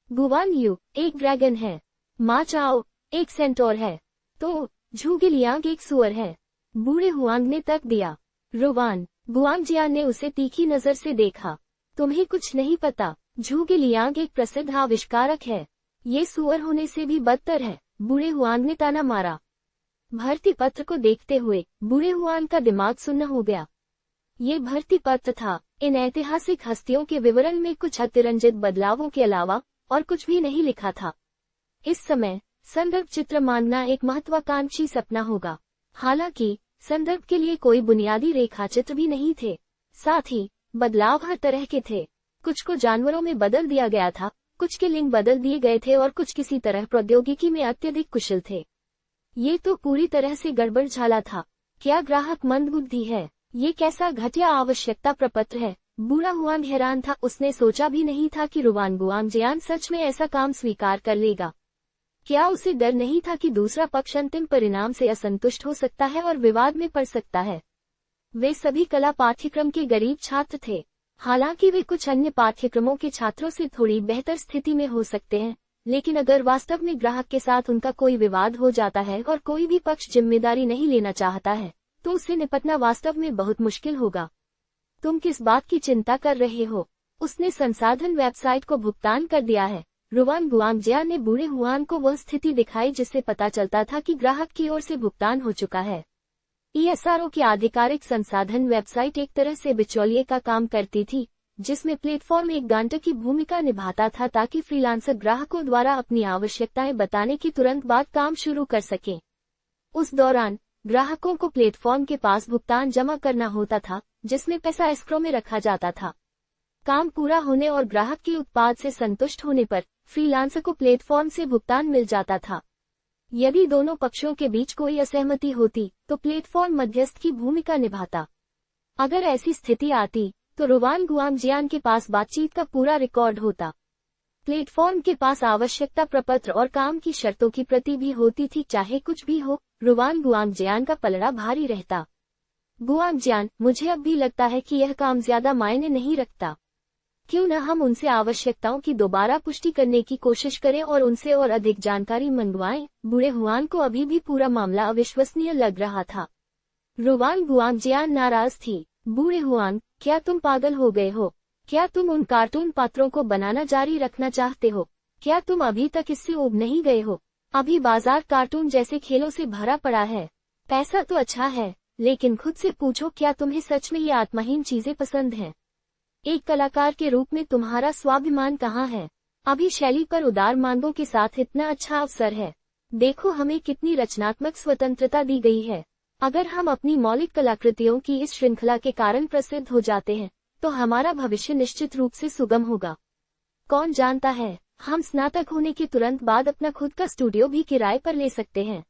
[SPEAKER 1] गुवान यू एक ड्रैगन है, मा चाओ एक सेंटोर है, तो झूगिलियांग एक सुअर है। बूढ़े हुआंग ने तक दिया। रुवान गुआंगजियान ने उसे तीखी नजर से देखा। तुम्हें कुछ नहीं पता, झूगिलियांग एक प्रसिद्ध आविष्कारक है। ये सुअर होने से भी बदतर है, बूढ़े हुआंग ने ताना मारा। भर्ती पत्र को देखते हुए बूढ़े हुआंग का दिमाग सुन्न हो गया। ये भर्ती पत्र था। इन ऐतिहासिक हस्तियों के विवरण में कुछ अतिरंजित बदलावों के अलावा और कुछ भी नहीं लिखा था। इस समय संदर्भ चित्र मांगना एक महत्वाकांक्षी सपना होगा। हालांकि संदर्भ के लिए कोई बुनियादी रेखा चित्र भी नहीं थे। साथ ही बदलाव हर तरह के थे। कुछ को जानवरों में बदल दिया गया था, कुछ के लिंग बदल दिए गए थे और कुछ किसी तरह प्रौद्योगिकी में अत्यधिक कुशल थे। ये तो पूरी तरह से गड़बड़ झाला था। क्या ग्राहक मंदबुद्धि है? ये कैसा घटिया आवश्यकता प्रपत्र है? बूढ़ा हुआन हैरान था। उसने सोचा भी नहीं था कि रुवान गुआंगजियान सच में ऐसा काम स्वीकार कर लेगा। क्या उसे डर नहीं था कि दूसरा पक्ष अंतिम परिणाम से असंतुष्ट हो सकता है और विवाद में पड़ सकता है? वे सभी कला पाठ्यक्रम के गरीब छात्र थे। हालांकि वे कुछ अन्य पाठ्यक्रमों के छात्रों से थोड़ी बेहतर स्थिति में हो सकते हैं, लेकिन अगर वास्तव में ग्राहक के साथ उनका कोई विवाद हो जाता है और कोई भी पक्ष जिम्मेदारी नहीं लेना चाहता है, तो उससे निपटना वास्तव में बहुत मुश्किल होगा। तुम किस बात की चिंता कर रहे हो? उसने संसाधन वेबसाइट को भुगतान कर दिया है। रुवान गुआंगजियान ने बूढ़े हुआन को वह स्थिति दिखाई जिससे पता चलता था कि ग्राहक की ओर से भुगतान हो चुका है। ESRO की आधिकारिक संसाधन वेबसाइट एक तरह से बिचौलिए का काम करती थी, जिसमें प्लेटफॉर्म एक गारंटर की भूमिका निभाता था ताकि फ्रीलांसर ग्राहकों द्वारा अपनी आवश्यकताएं बताने की तुरंत बाद काम शुरू कर सकें। उस दौरान ग्राहकों को प्लेटफॉर्म के पास भुगतान जमा करना होता था, जिसमें पैसा एस्क्रो में रखा जाता था। काम पूरा होने और ग्राहक के उत्पाद से संतुष्ट होने पर फ्रीलांसर को प्लेटफॉर्म से भुगतान मिल जाता था। यदि दोनों पक्षों के बीच कोई असहमति होती तो प्लेटफॉर्म मध्यस्थ की भूमिका निभाता। अगर ऐसी स्थिति आती तो रुवान गुआंगजियान के पास बातचीत का पूरा रिकॉर्ड होता। प्लेटफॉर्म के पास आवश्यकता प्रपत्र और काम की शर्तों की प्रति भी होती थी। चाहे कुछ भी हो, रुवान गुआंगजियान का पलड़ा भारी रहता। गुआंगजियान, मुझे अब भी लगता है कि यह काम ज्यादा मायने नहीं रखता। क्यों न हम उनसे आवश्यकताओं की दोबारा पुष्टि करने की कोशिश करें और उनसे और अधिक जानकारी मंगवाएं। बूढ़े हुआन को अभी भी पूरा मामला अविश्वसनीय लग रहा था। रुवान गुआंगजियान नाराज थी। बूढ़े हुआन, क्या तुम पागल हो गए हो? क्या तुम उन कार्टून पात्रों को बनाना जारी रखना चाहते हो? क्या तुम अभी तक इससे ऊब नहीं गए हो? अभी बाजार कार्टून जैसे खेलों से भरा पड़ा है। पैसा तो अच्छा है, लेकिन खुद से पूछो, क्या तुम्हें सच में ये आत्माहीन चीजें पसंद हैं? एक कलाकार के रूप में तुम्हारा स्वाभिमान कहाँ है? अभी शैली पर उदार मांगों के साथ इतना अच्छा अवसर है। देखो, हमें कितनी रचनात्मक स्वतंत्रता दी गई है। अगर हम अपनी मौलिक कलाकृतियों की इस श्रृंखला के कारण प्रसिद्ध हो जाते हैं, तो हमारा भविष्य निश्चित रूप से सुगम होगा। कौन जानता है, हम स्नातक होने के तुरंत बाद अपना खुद का स्टूडियो भी किराए पर ले सकते हैं।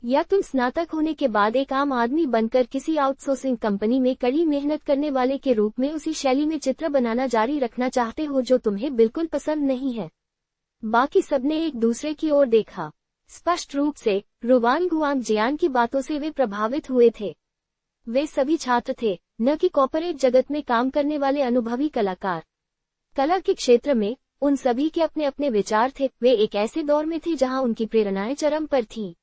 [SPEAKER 1] या तुम स्नातक होने के बाद एक आम आदमी बनकर किसी आउटसोर्सिंग कंपनी में कड़ी मेहनत करने वाले के रूप में उसी शैली में चित्र बनाना जारी रखना चाहते हो जो तुम्हें बिल्कुल पसंद नहीं है। बाकी सबने एक दूसरे की ओर देखा। स्पष्ट रूप से रुवान गुआंगजियान की बातों से वे प्रभावित हुए थे। वे सभी छात्र थे, न कि कॉर्पोरेट जगत में काम करने वाले अनुभवी कलाकार। कला के क्षेत्र में उन सभी के अपने अपने विचार थे। वे एक ऐसे दौर में थे जहां उनकी प्रेरणाएं चरम पर थीं।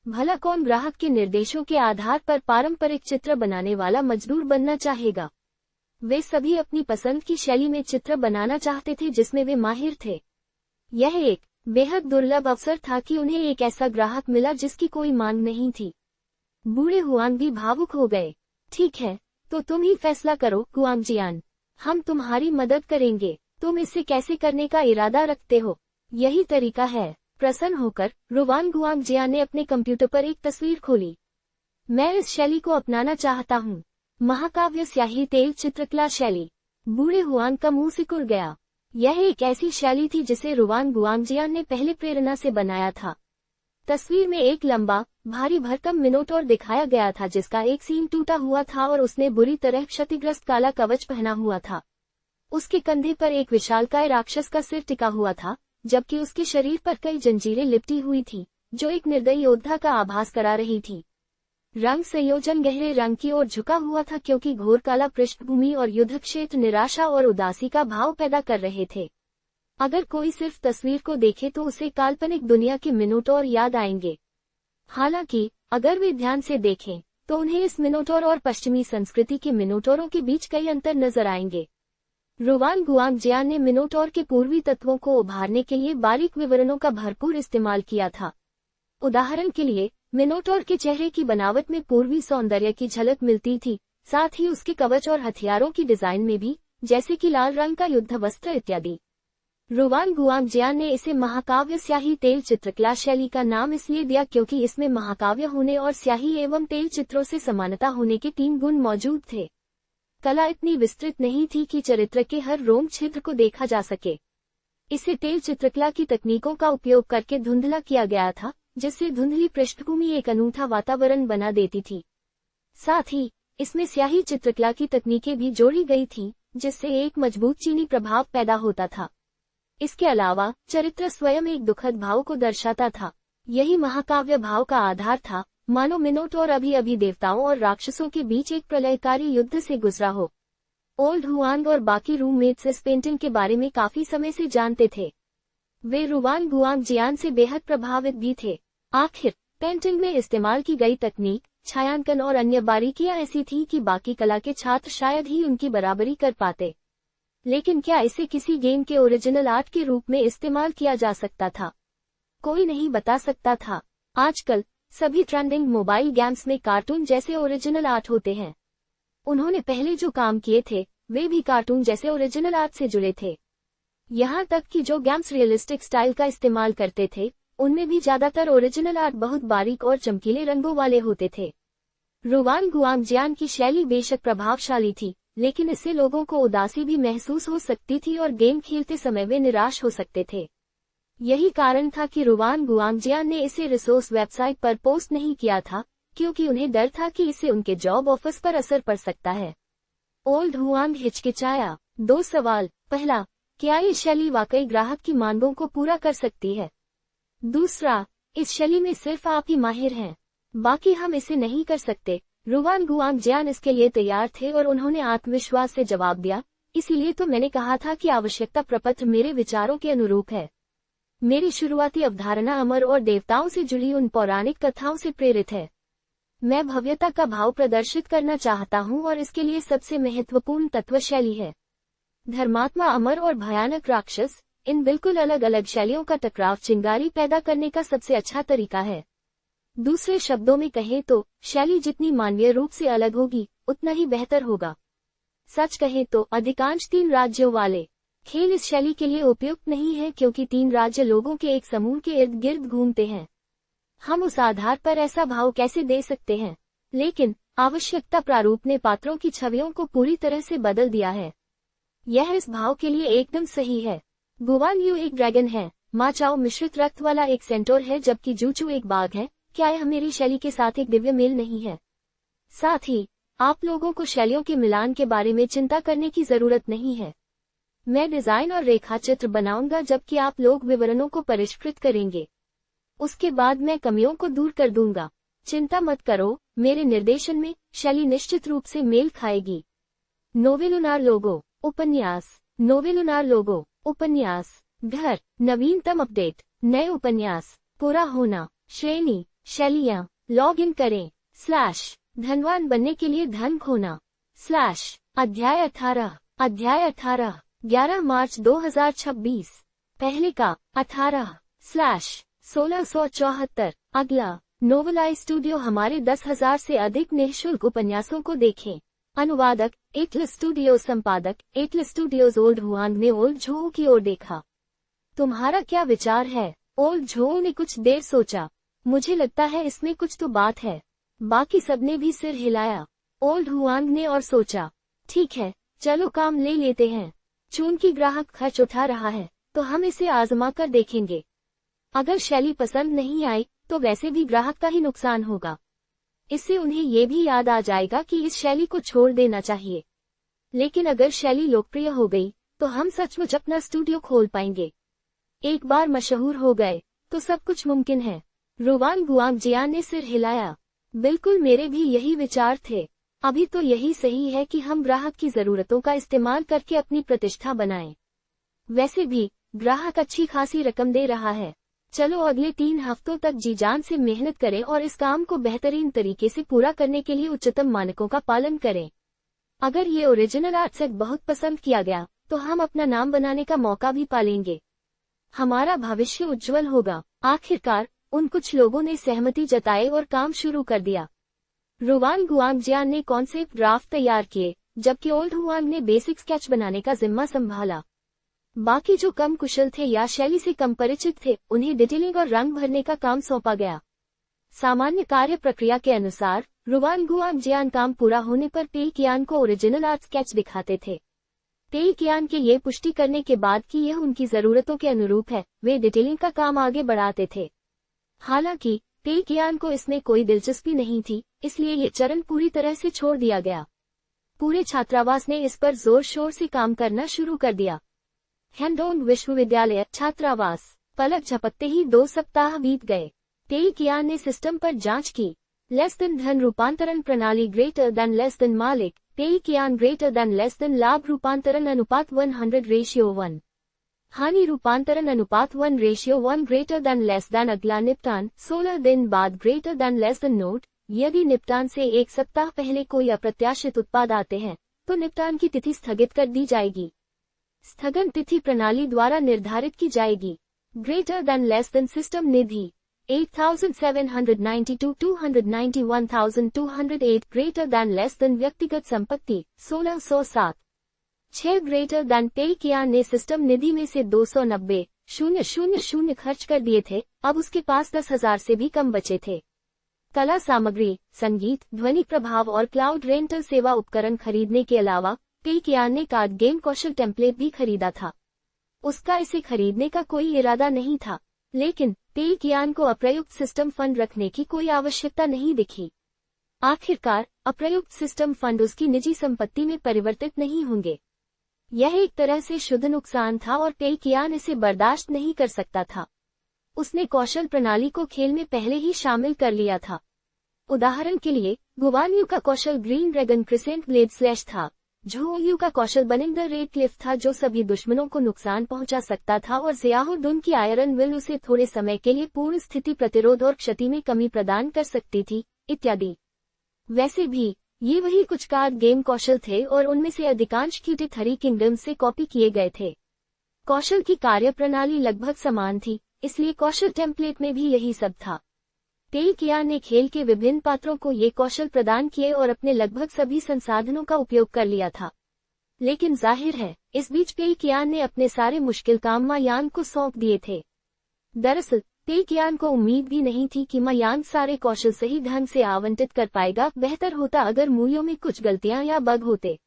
[SPEAKER 1] भला कौन ग्राहक के निर्देशों के आधार पर पारंपरिक चित्र बनाने वाला मजदूर बनना चाहेगा? वे सभी अपनी पसंद की शैली में चित्र बनाना चाहते थे जिसमें वे माहिर थे। यह एक बेहद दुर्लभ अवसर था कि उन्हें एक ऐसा ग्राहक मिला जिसकी कोई मांग नहीं थी। बूढ़े हुआन भी भावुक हो गए। ठीक है, तो तुम ही फैसला करो गुआंगजियान, हम तुम्हारी मदद करेंगे। तुम इसे कैसे करने का इरादा रखते हो? यही तरीका है। प्रसन्न होकर रुवान गुआंगजियान ने अपने कंप्यूटर पर एक तस्वीर खोली। मैं इस शैली को अपनाना चाहता हूँ। महाकाव्य स्याही तेल चित्रकला शैली। बूढ़े हुआन का मुंह सिकुड़ गया। यह एक ऐसी शैली थी जिसे रुवान गुआंगजियान ने पहले प्रेरणा से बनाया था। तस्वीर में एक लंबा, भारी भरकम मिनोटोर दिखाया गया था जिसका एक सीन टूटा हुआ था और उसने बुरी तरह क्षतिग्रस्त काला कवच पहना हुआ था। उसके कंधे पर एक विशालकाय राक्षस का सिर टिका हुआ था, जबकि उसके शरीर पर कई जंजीरें लिपटी हुई थी, जो एक निर्दयी योद्धा का आभास करा रही थी। रंग संयोजन गहरे रंग की ओर झुका हुआ था क्योंकि घोर काला पृष्ठभूमि और युद्ध क्षेत्र निराशा और उदासी का भाव पैदा कर रहे थे। अगर कोई सिर्फ तस्वीर को देखे तो उसे काल्पनिक दुनिया के मिनोटोर याद आएंगे। हालांकि अगर वे ध्यान से देखें तो उन्हें इस मिनोटोर और पश्चिमी संस्कृति के मिनोटोरों के बीच कई अंतर नजर आएंगे। रुवान गुआंगजियान ने मिनोटोर के पूर्वी तत्वों को उभारने के लिए बारीक विवरणों का भरपूर इस्तेमाल किया था। उदाहरण के लिए, मिनोटोर के चेहरे की बनावट में पूर्वी सौंदर्य की झलक मिलती थी, साथ ही उसके कवच और हथियारों की डिजाइन में भी, जैसे कि लाल रंग का युद्ध वस्त्र इत्यादि। रुवान गुआंगजियान ने इसे महाकाव्य स्याही तेल चित्रकला शैली का नाम इसलिए दिया क्योंकि इसमें महाकाव्य होने और स्याही एवं तेल चित्रों से समानता होने के 3 गुण मौजूद थे। कला इतनी विस्तृत नहीं थी कि चरित्र के हर रोम छिद्र को देखा जा सके। इसे तेल चित्रकला की तकनीकों का उपयोग करके धुंधला किया गया था, जिससे धुंधली पृष्ठभूमि एक अनूठा वातावरण बना देती थी। साथ ही इसमें स्याही चित्रकला की तकनीकें भी जोड़ी गई थीं, जिससे एक मजबूत चीनी प्रभाव पैदा होता था। इसके अलावा चरित्र स्वयं एक दुखद भाव को दर्शाता था। यही महाकाव्य भाव का आधार था, मानो मिनोटौर अभी देवताओं और राक्षसों के बीच एक प्रलयकारी युद्ध से गुजरा हो। ओल्ड हुआंग और बाकी रूममेट्स इस पेंटिंग के बारे में काफी समय से जानते थे। वे रुवान गुआंग जियान से बेहद प्रभावित भी थे। आखिर पेंटिंग में इस्तेमाल की गई तकनीक, छायांकन और अन्य बारीकियां ऐसी थी कि बाकी कला के छात्र शायद ही उनकी बराबरी कर पाते। लेकिन क्या इसे किसी गेम के ओरिजिनल आर्ट के रूप में इस्तेमाल किया जा सकता था? कोई नहीं बता सकता था। आजकल सभी ट्रेंडिंग मोबाइल गेम्स में कार्टून जैसे ओरिजिनल आर्ट होते हैं। उन्होंने पहले जो काम किए थे वे भी कार्टून जैसे ओरिजिनल आर्ट से जुड़े थे। यहाँ तक कि जो गेम्स रियलिस्टिक स्टाइल का इस्तेमाल करते थे, उनमें भी ज्यादातर ओरिजिनल आर्ट बहुत बारीक और चमकीले रंगों वाले होते थे। रुवान गुआंग जियान की शैली बेशक प्रभावशाली थी, लेकिन इससे लोगों को उदासी भी महसूस हो सकती थी और गेम खेलते समय वे निराश हो सकते थे। यही कारण था कि रुवान गुआंग जियान ने इसे रिसोर्स वेबसाइट पर पोस्ट नहीं किया था, क्योंकि उन्हें डर था कि इससे उनके जॉब ऑफर्स पर असर पड़ सकता है। Old Huang हिचकिचाया। 2 सवाल। पहला, क्या ये शैली वाकई ग्राहक की मांगों को पूरा कर सकती है? दूसरा, इस शैली में सिर्फ आप ही माहिर हैं, बाकी हम इसे नहीं कर सकते। रुवान गुआंग जियान इसके लिए तैयार थे और उन्होंने आत्मविश्वास से जवाब दिया, इसीलिए तो मैंने कहा था कि आवश्यकता प्रपत्र मेरे विचारों के अनुरूप है। मेरी शुरुआती अवधारणा अमर और देवताओं से जुड़ी उन पौराणिक कथाओं से प्रेरित है। मैं भव्यता का भाव प्रदर्शित करना चाहता हूं और इसके लिए सबसे महत्वपूर्ण तत्व शैली है। धर्मात्मा अमर और भयानक राक्षस, इन बिल्कुल अलग अलग शैलियों का टकराव चिंगारी पैदा करने का सबसे अच्छा तरीका है। दूसरे शब्दों में कहें तो शैली जितनी मानवीय रूप से अलग होगी, उतना ही बेहतर होगा। सच कहें तो अधिकांश 3 राज्यों वाले खेल इस शैली के लिए उपयुक्त नहीं है, क्योंकि 3 राज्य लोगों के एक समूह के इर्द गिर्द घूमते हैं। हम उस आधार पर ऐसा भाव कैसे दे सकते हैं? लेकिन आवश्यकता प्रारूप ने पात्रों की छवियों को पूरी तरह से बदल दिया है। यह इस भाव के लिए एकदम सही है। गुवान यू एक ड्रैगन है, मा चाओ मिश्रित रक्त वाला एक सेंटोर है, जबकि जूचू एक बाघ है। क्या यह मेरी शैली के साथ एक दिव्य मेल नहीं है? साथ ही आप लोगों को शैलियों के मिलान के बारे में चिंता करने की जरूरत नहीं है। मैं डिजाइन और रेखा चित्र बनाऊंगा, जबकि आप लोग विवरणों को परिष्कृत करेंगे। उसके बाद मैं कमियों को दूर कर दूंगा। चिंता मत करो, मेरे निर्देशन में शैली निश्चित रूप से मेल खाएगी। नोवेलुनार लोगो उपन्यास। नोवेलुनार लोगो उपन्यास। घर, नवीनतम अपडेट, नए उपन्यास, पूरा होना, श्रेणी, शैलियाँ, लॉग इन करें, / धनवान बनने के लिए धन खोना, / अध्याय 18, 11 मार्च 2026, पहले का 18, / 1674, अगला। नोवेलाई स्टूडियो हमारे 10,000 से अधिक निःशुल्क उपन्यासों को देखें। अनुवादक, एटलस स्टूडियो। संपादक, एटलस स्टूडियोज। ओल्ड हुआंग ने ओल्ड झोऊ की ओर देखा। तुम्हारा क्या विचार है? ओल्ड झोऊ ने कुछ देर सोचा। मुझे लगता है इसमें कुछ तो बात है। बाकी सबने भी सिर हिलाया। ओल्ड हुआंग ने और सोचा, ठीक है, चलो काम ले लेते हैं। चूंकि ग्राहक खर्च उठा रहा है, तो हम इसे आजमा कर देखेंगे। अगर शैली पसंद नहीं आई, तो वैसे भी ग्राहक का ही नुकसान होगा। इससे उन्हें ये भी याद आ जाएगा कि इस शैली को छोड़ देना चाहिए। लेकिन अगर शैली लोकप्रिय हो गई, तो हम सचमुच अपना स्टूडियो खोल पाएंगे। एक बार मशहूर हो गए, तो सब कुछ मुमकिन है। रुवान गुआंग जियान ने सिर हिलाया। बिल्कुल, मेरे भी यही विचार थे। अभी तो यही सही है कि हम ग्राहक की जरूरतों का इस्तेमाल करके अपनी प्रतिष्ठा बनाएं। वैसे भी ग्राहक अच्छी खासी रकम दे रहा है। चलो अगले 3 हफ्तों तक जी जान से मेहनत करें और इस काम को बेहतरीन तरीके से पूरा करने के लिए उच्चतम मानकों का पालन करें। अगर ये ओरिजिनल आर्ट सेट बहुत पसंद किया गया, तो हम अपना नाम बनाने का मौका भी पालेंगे। हमारा भविष्य उज्जवल होगा। आखिरकार उन कुछ लोगों ने सहमति जताई और काम शुरू कर दिया। रुवान गुआंग जियान ने कॉन्सेप्ट ड्राफ्ट तैयार किए, जबकि ओल्ड हुआंग ने बेसिक स्केच बनाने का जिम्मा संभाला। बाकी जो कम कुशल थे या शैली से कम परिचित थे, उन्हें डिटेलिंग और रंग भरने का काम सौंपा गया। सामान्य कार्य प्रक्रिया के अनुसार रुवान गुआंगजियान काम पूरा होने पर पेई कियान को ओरिजिनल आर्ट स्केच दिखाते थे। पेई कियान के ये पुष्टि करने के बाद कि यह उनकी जरूरतों के अनुरूप है, वे डिटेलिंग का काम आगे बढ़ाते थे। हालांकि पेई कियान को इसमें कोई दिलचस्पी नहीं थी, इसलिए ये चरण पूरी तरह से छोड़ दिया गया। पूरे छात्रावास ने इस पर जोर शोर से काम करना शुरू कर दिया। हैंडोंग विश्वविद्यालय छात्रावास। पलक झपकते ही 2 सप्ताह बीत गए। पेई कियान ने सिस्टम पर जांच की। लेस देन धन रूपांतरण प्रणाली ग्रेटर देन लेस देन मालिक। पेई कियान ग्रेटर देन लेस देन लाभ रूपांतरण अनुपात 100:1। हानि रूपांतरण अनुपात 1:1 ग्रेटर देन लेस देन। अगला निपटान 16 दिन बाद greater than less then. Note: यदि निपटान से 1 सप्ताह पहले कोई अप्रत्याशित उत्पाद आते हैं तो निपटान की तिथि स्थगित कर दी जाएगी। स्थगन तिथि प्रणाली द्वारा निर्धारित की जाएगी। Greater than less than system निधि 8792 291,208 ग्रेटर देन लेस देन व्यक्तिगत संपत्ति 1607। 6 ग्रेटर देन। पेई कियान ने सिस्टम निधि में से 290,000 खर्च कर दिए थे, अब उसके पास 10,000 से भी कम बचे थे। कला सामग्री, संगीत, ध्वनि प्रभाव और क्लाउड रेंटल सेवा उपकरण खरीदने के अलावा पेई कियान ने कार्ड गेम कौशल टेम्पलेट भी खरीदा था। उसका इसे खरीदने का कोई इरादा नहीं था, लेकिन पेई कियान को अप्रयुक्त सिस्टम फंड रखने की कोई आवश्यकता नहीं दिखी। आखिरकार अप्रयुक्त सिस्टम फंड उसकी निजी संपत्ति में परिवर्तित नहीं होंगे। यह एक तरह से शुद्ध नुकसान था और पेई कियान इसे बर्दाश्त नहीं कर सकता था। उसने कौशल प्रणाली को खेल में पहले ही शामिल कर लिया था। उदाहरण के लिए, गुवान यू का कौशल green dragon crescent blade slash था। झो यू का कौशल बर्निंग द रेड क्लिफ था, जो सभी दुश्मनों को नुकसान पहुंचा सकता था, और ज़ियाहुद्दीन की आयरन विल उसे थोड़े समय के लिए पूर्ण स्थिति प्रतिरोध और क्षति में कमी प्रदान कर सकती थी, इत्यादि। वैसे भी ये वही कुछ कार्ड गेम कौशल थे और उनमें से अधिकांश क्यूटी थ्री किंगडम से कॉपी किए गए थे। कौशल की कार्यप्रणाली लगभग समान थी, इसलिए कौशल टेम्पलेट में भी यही सब था। पेई कियान ने खेल के विभिन्न पात्रों को ये कौशल प्रदान किए और अपने लगभग सभी संसाधनों का उपयोग कर लिया था। लेकिन जाहिर है, इस बीच पेई कियान ने अपने सारे मुश्किल काम मा यांग को सौंप दिए थे। दरअसल पेई कियान को उम्मीद भी नहीं थी कि मा यांग सारे कौशल सही ढंग से आवंटित कर पाएगा। बेहतर होता अगर मूल्यों में कुछ गलतियां या बग होते,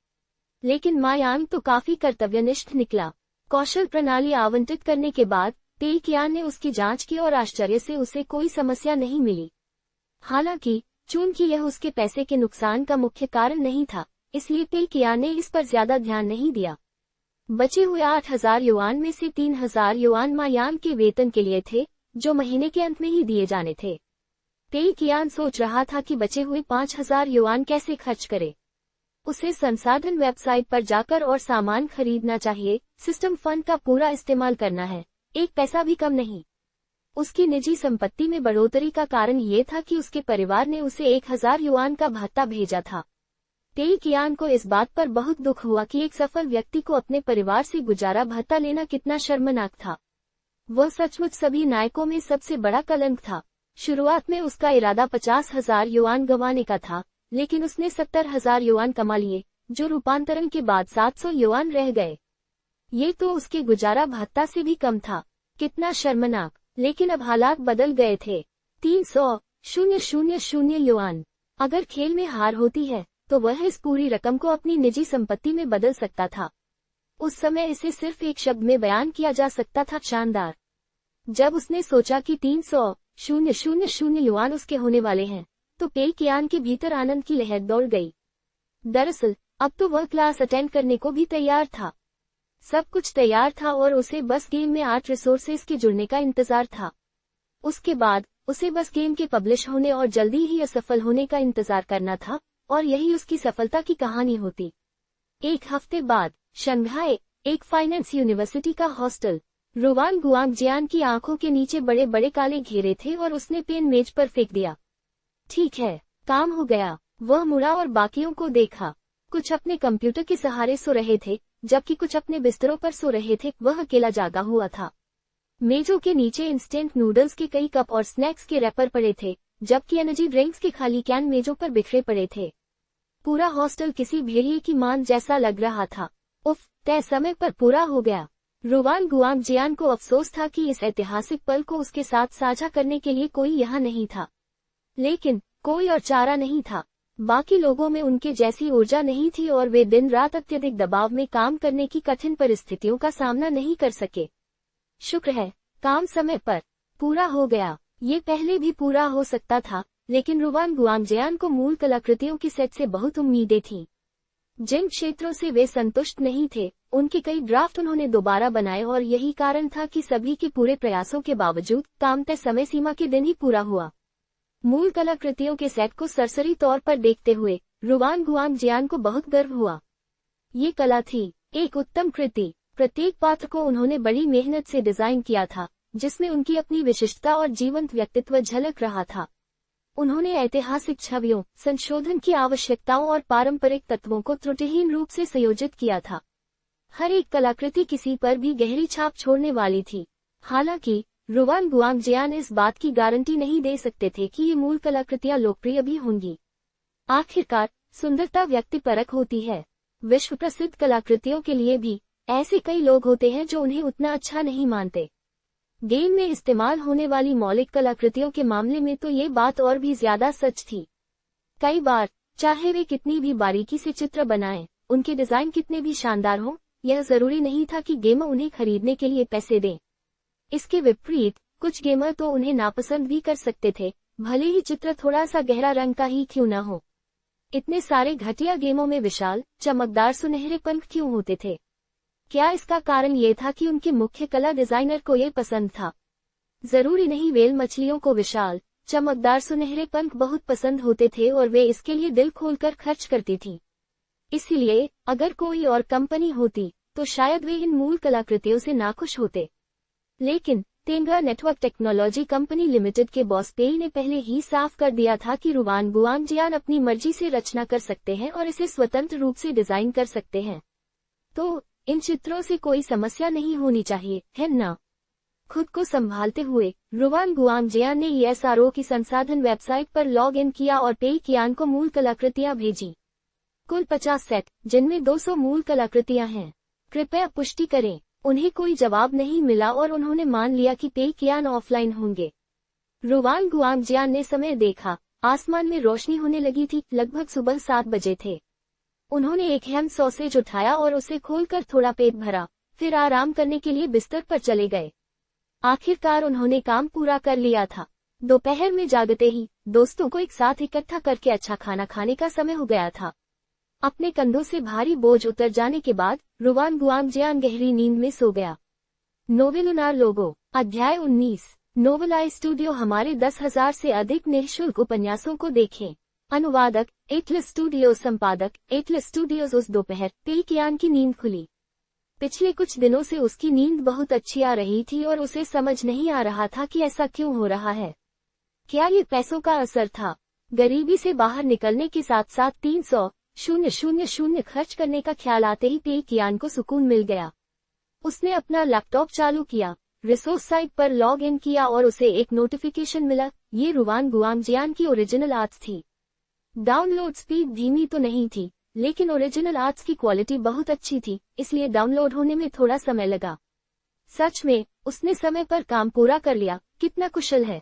[SPEAKER 1] लेकिन मा यांग तो काफी कर्तव्यनिष्ठ निकला। कौशल प्रणाली आवंटित करने के बाद पेई कियान ने उसकी जांच की और आश्चर्य से उसे कोई समस्या नहीं मिली। हालांकि चूंकि यह उसके पैसे के नुकसान का मुख्य कारण नहीं था, इसलिए पेई कियान ने इस पर ज्यादा ध्यान नहीं दिया। बचे हुए 8,000 युआन में से 3,000 युआन मा यांग के वेतन के लिए थे, जो महीने के अंत में ही दिए जाने थे। पेई कियान सोच रहा था कि बचे हुए 5,000 युआन कैसे खर्च करे। उसे संसाधन वेबसाइट पर जाकर और सामान खरीदना चाहिए। सिस्टम फंड का पूरा इस्तेमाल करना है, एक पैसा भी कम नहीं। उसकी निजी संपत्ति में बढ़ोतरी का कारण ये था कि उसके परिवार ने उसे 1,000 युआन का भत्ता भेजा था। पेई कियान को इस बात पर बहुत दुख हुआ कि एक सफल व्यक्ति को अपने परिवार से गुजारा भत्ता लेना कितना शर्मनाक था। वह सचमुच सभी नायकों में सबसे बड़ा कलंक था। शुरुआत में उसका इरादा 50,000 युआन गंवाने का था, लेकिन उसने 70,000 युआन कमा लिए, जो रूपांतरण के बाद 700 युआन रह गए। ये तो उसके गुजारा भत्ता से भी कम था। कितना शर्मनाक! लेकिन अब हालात बदल गए थे। 300,000 युआन। अगर खेल में हार होती है तो वह इस पूरी रकम को अपनी निजी संपत्ति में बदल सकता था। उस समय इसे सिर्फ एक शब्द में बयान किया जा सकता था, शानदार। जब उसने सोचा कि 300,000 युआन उसके होने वाले हैं, तो पेई कियान के भीतर आनंद की लहर दौड़ गई। दरअसल अब तो वह क्लास अटेंड करने को भी तैयार था। सब कुछ तैयार था और उसे बस गेम में 8 रिसोर्सेज के जुड़ने का इंतजार था। उसके बाद उसे बस गेम के पब्लिश होने और जल्दी ही असफल होने का इंतजार करना था, और यही उसकी सफलता की कहानी होती। एक हफ्ते बाद शंघाई, एक फाइनेंस यूनिवर्सिटी का हॉस्टल। रुवान गुआंगजियान की आंखों के नीचे बड़े बड़े काले घेरे थे और उसने पेन मेज पर फेंक दिया। ठीक है, काम हो गया। वह मुड़ा और बाकियों को देखा। कुछ अपने कंप्यूटर के सहारे सो रहे थे, जबकि कुछ अपने बिस्तरों पर सो रहे थे। वह अकेला जागा हुआ था। मेजों के नीचे इंस्टेंट नूडल्स के कई कप और स्नैक्स के रैपर पड़े थे, जबकि एनर्जी ड्रिंक्स के खाली कैन मेजों पर बिखरे पड़े थे। पूरा हॉस्टल किसी भेड़िए की मान जैसा लग रहा था। उफ, तय समय पर पूरा हो गया। रुवान गुआंगजियान को अफसोस था कि इस ऐतिहासिक पल को उसके साथ साझा करने के लिए कोई यहाँ नहीं था। लेकिन कोई और चारा नहीं था। बाकी लोगों में उनके जैसी ऊर्जा नहीं थी और वे दिन रात अत्यधिक दबाव में काम करने की कठिन परिस्थितियों का सामना नहीं कर सके। शुक्र है, काम समय पर पूरा हो गया। ये पहले भी पूरा हो सकता था, लेकिन रुवान गुआंगजियान को मूल कलाकृतियों की सेट से बहुत उम्मीदें थीं। जिन क्षेत्रों से वे संतुष्ट नहीं थे, उनके कई ड्राफ्ट उन्होंने दोबारा बनाए और यही कारण था कि सभी के पूरे प्रयासों के बावजूद काम तय समय सीमा के दिन ही पूरा हुआ। मूल कलाकृतियों के सेट को सरसरी तौर पर देखते हुए रुवान गुआंगजियान को बहुत गर्व हुआ। ये कला थी, एक उत्तम कृति। प्रत्येक पात्र को उन्होंने बड़ी मेहनत से डिजाइन किया था, जिसमें उनकी अपनी विशिष्टता और जीवंत व्यक्तित्व झलक रहा था। उन्होंने ऐतिहासिक छवियों, संशोधन की आवश्यकताओं और पारंपरिक तत्वों को त्रुटिहीन रूप से संयोजित किया था। हर एक कलाकृति किसी पर भी गहरी छाप छोड़ने वाली थी। हालांकि रुवान गुआंगजियान इस बात की गारंटी नहीं दे सकते थे कि ये मूल कलाकृतियां लोकप्रिय भी होंगी। आखिरकार सुंदरता व्यक्तिपरक होती है। विश्व प्रसिद्ध कलाकृतियों के लिए भी ऐसे कई लोग होते हैं जो उन्हें उतना अच्छा नहीं मानते। गेम में इस्तेमाल होने वाली मौलिक कलाकृतियों के मामले में तो ये बात और भी ज्यादा सच थी। कई बार, चाहे वे कितनी भी बारीकी से चित्र बनाएं, उनके डिजाइन कितने भी शानदार हों, यह जरूरी नहीं था कि गेमर उन्हें खरीदने के लिए पैसे दें। इसके विपरीत, कुछ गेमर तो उन्हें नापसंद भी कर सकते थे, भले ही चित्र थोड़ा सा गहरा रंग का ही क्यों न हो। इतने सारे घटिया गेमों में विशाल, चमकदार सुनहरे पंख क्यों होते थे? क्या इसका कारण ये था कि उनके मुख्य कला डिजाइनर को ये पसंद था? जरूरी नहीं, व्हेल मछलियों को विशाल, चमकदार सुनहरे पंख बहुत पसंद होते थे और वे इसके लिए दिल खोलकर खर्च करती थीं। इसलिए अगर कोई और कंपनी होती, तो शायद वे इन मूल कलाकृतियों से नाखुश होते। लेकिन तेंगा नेटवर्क टेक्नोलॉजी कंपनी लिमिटेड के बॉस पेई ने पहले ही साफ कर दिया था कि रुवान गुआंगजियान अपनी मर्जी से रचना कर सकते हैं और इसे स्वतंत्र रूप से डिजाइन कर सकते हैं। तो इन चित्रों से कोई समस्या नहीं होनी चाहिए, है ना? खुद को संभालते हुए रुवान गुआंगजियान ने ESRO की संसाधन वेबसाइट पर लॉग इन किया और पेई कियान को मूल कलाकृतियां भेजी। कुल 50 सेट, जिनमें 200 मूल कलाकृतियां हैं। कृपया पुष्टि करें। उन्हें कोई जवाब नहीं मिला और उन्होंने मान लिया कि पेई कियान ऑफलाइन होंगे। रुवान गुआंगजियान ने समय देखा। आसमान में रोशनी होने लगी थी, लगभग सुबह 7 बजे थे। उन्होंने एक हैम सॉसेज उठाया और उसे खोलकर थोड़ा पेट भरा, फिर आराम करने के लिए बिस्तर पर चले गए। आखिरकार उन्होंने काम पूरा कर लिया था। दोपहर में जागते ही दोस्तों को एक साथ इकट्ठा करके अच्छा खाना खाने का समय हो गया था। अपने कंधों से भारी बोझ उतर जाने के बाद रुवान गुआंगजियान गहरी नींद में सो गया। नोवेलुनार लोगो, अध्याय 19। नोवेलाई स्टूडियो हमारे 10,000 से अधिक निःशुल्क उपन्यासों को देखें। अनुवादक एटलस स्टूडियोज, संपादक एटलस स्टूडियोज। उस दोपहर पेई कियान की नींद खुली। पिछले कुछ दिनों से उसकी नींद बहुत अच्छी आ रही थी और उसे समझ नहीं आ रहा था कि ऐसा क्यों हो रहा है। क्या ये पैसों का असर था? गरीबी से बाहर निकलने के साथ साथ 300,000 खर्च करने का ख्याल आते ही पेई कियान को सुकून मिल गया। उसने अपना लैपटॉप चालू किया, रिसोर्स साइट पर लॉग इन किया और उसे एक नोटिफिकेशन मिला। ये रुवान गुआंगजियान की ओरिजिनल आर्ट्स थी। डाउनलोड स्पीड धीमी तो नहीं थी, लेकिन ओरिजिनल आर्ट्स की क्वालिटी बहुत अच्छी थी, इसलिए डाउनलोड होने में थोड़ा समय लगा। सच में उसने समय पर काम पूरा कर लिया। कितना कुशल है।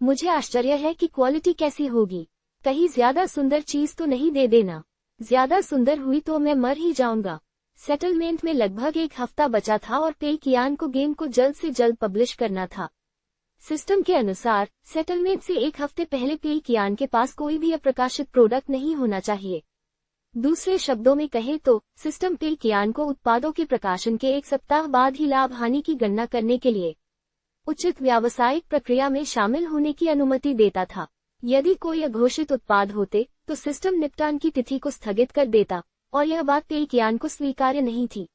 [SPEAKER 1] मुझे आश्चर्य है कि क्वालिटी कैसी होगी। कहीं ज्यादा सुंदर चीज तो नहीं दे देना। ज्यादा सुंदर हुई तो मैं मर ही जाऊंगा। सेटलमेंट में लगभग 1 हफ्ता बचा था और पेई कियान को गेम को जल्द से जल्द पब्लिश करना था। सिस्टम के अनुसार सेटलमेंट से 1 हफ्ते पहले पेई कियान के पास कोई भी अप्रकाशित प्रोडक्ट नहीं होना चाहिए। दूसरे शब्दों में कहें तो सिस्टम पेई कियान को उत्पादों के प्रकाशन के 1 सप्ताह बाद ही लाभ हानि की गणना करने के लिए उचित व्यावसायिक प्रक्रिया में शामिल होने की अनुमति देता था। यदि कोई अघोषित उत्पाद होते तो सिस्टम निपटान की तिथि को स्थगित कर देता, और यह बात पेई कियान को स्वीकार्य नहीं थी।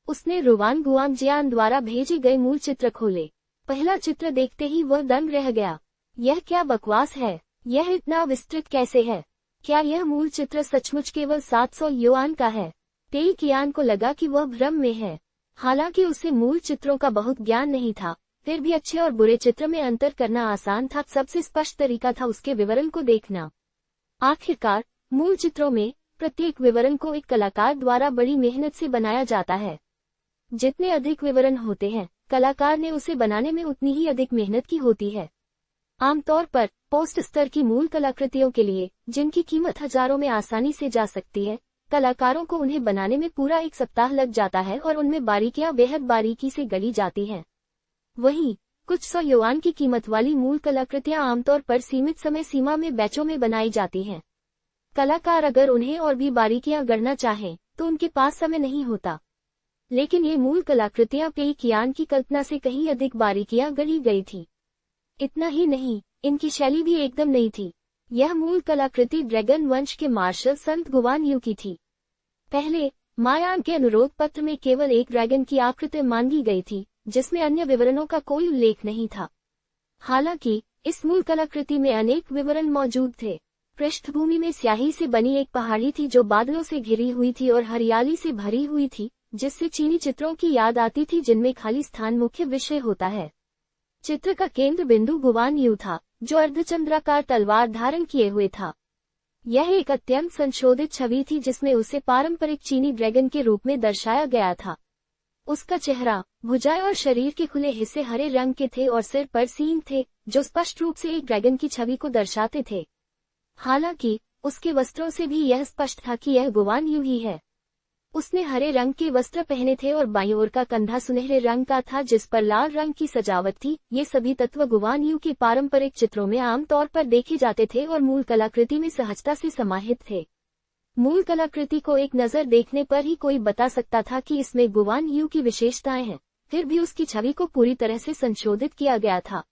[SPEAKER 1] उसने रुवान गुआंगजियान द्वारा भेजे गए मूल चित्र खोले। पहला चित्र देखते ही वह दंग रह गया। यह क्या बकवास है? यह इतना विस्तृत कैसे है? क्या यह मूल चित्र सचमुच केवल 700 युआन का है? पेई कियान को लगा कि वह भ्रम में है। हालांकि उसे मूल चित्रों का बहुत ज्ञान नहीं था, फिर भी अच्छे और बुरे चित्र में अंतर करना आसान था। सबसे स्पष्ट तरीका था उसके विवरण को देखना। आखिरकार मूल चित्रों में प्रत्येक विवरण को एक कलाकार द्वारा बड़ी मेहनत से बनाया जाता है। जितने अधिक विवरण होते हैं, कलाकार ने उसे बनाने में उतनी ही अधिक मेहनत की होती है। आमतौर पर पोस्ट स्तर की मूल कलाकृतियों के लिए, जिनकी कीमत हजारों में आसानी से जा सकती है, कलाकारों को उन्हें बनाने में पूरा 1 सप्ताह लग जाता है और उनमें बारीकियां बेहद बारीकी से गढ़ी जाती हैं। वहीं कुछ 100 युआन की कीमत वाली मूल कलाकृतियां आमतौर पर सीमित समय सीमा में बैचों में बनाई जाती हैं। कलाकार अगर उन्हें और भी बारीकियां गढ़ना चाहें तो उनके पास समय नहीं होता। लेकिन ये मूल कलाकृतियां पेई कियान की कल्पना से कहीं अधिक बारीकियां गढ़ी गई थी। इतना ही नहीं, इनकी शैली भी एकदम नई थी। यह मूल कलाकृति ड्रैगन वंश के मार्शल संत गुवान यू की थी। पहले मायान के अनुरोध पत्र में केवल एक ड्रैगन की आकृति मांगी गई थी, जिसमें अन्य विवरणों का कोई उल्लेख नहीं था। हालांकि इस मूल कलाकृति में अनेक विवरण मौजूद थे। पृष्ठभूमि में स्याही से बनी एक पहाड़ी थी जो बादलों से घिरी हुई थी और हरियाली से भरी हुई थी, जिससे चीनी चित्रों की याद आती थी जिनमें खाली स्थान मुख्य विषय होता है। चित्र का केंद्र बिंदु गुवान यू था, जो अर्धचंद्राकार तलवार धारण किए हुए था। यह एक अत्यंत संशोधित छवि थी जिसमें उसे पारंपरिक चीनी ड्रैगन के रूप में दर्शाया गया था। उसका चेहरा, भुजाएं और शरीर के खुले हिस्से हरे रंग के थे और सिर पर सींग थे, जो स्पष्ट रूप से एक ड्रैगन की छवि को दर्शाते थे। हालांकि उसके वस्त्रों से भी यह स्पष्ट था कि यह गुवान यू ही है। उसने हरे रंग के वस्त्र पहने थे और बाईं ओर का कंधा सुनहरे रंग का था जिस पर लाल रंग की सजावट थी। ये सभी तत्व गुवान यू के पारंपरिक चित्रों में आमतौर पर देखे जाते थे और मूल कलाकृति में सहजता से समाहित थे। मूल कलाकृति को एक नज़र देखने पर ही कोई बता सकता था कि इसमें गुवान यू की विशेषताएं हैं, फिर भी उसकी छवि को पूरी तरह से संशोधित किया गया था।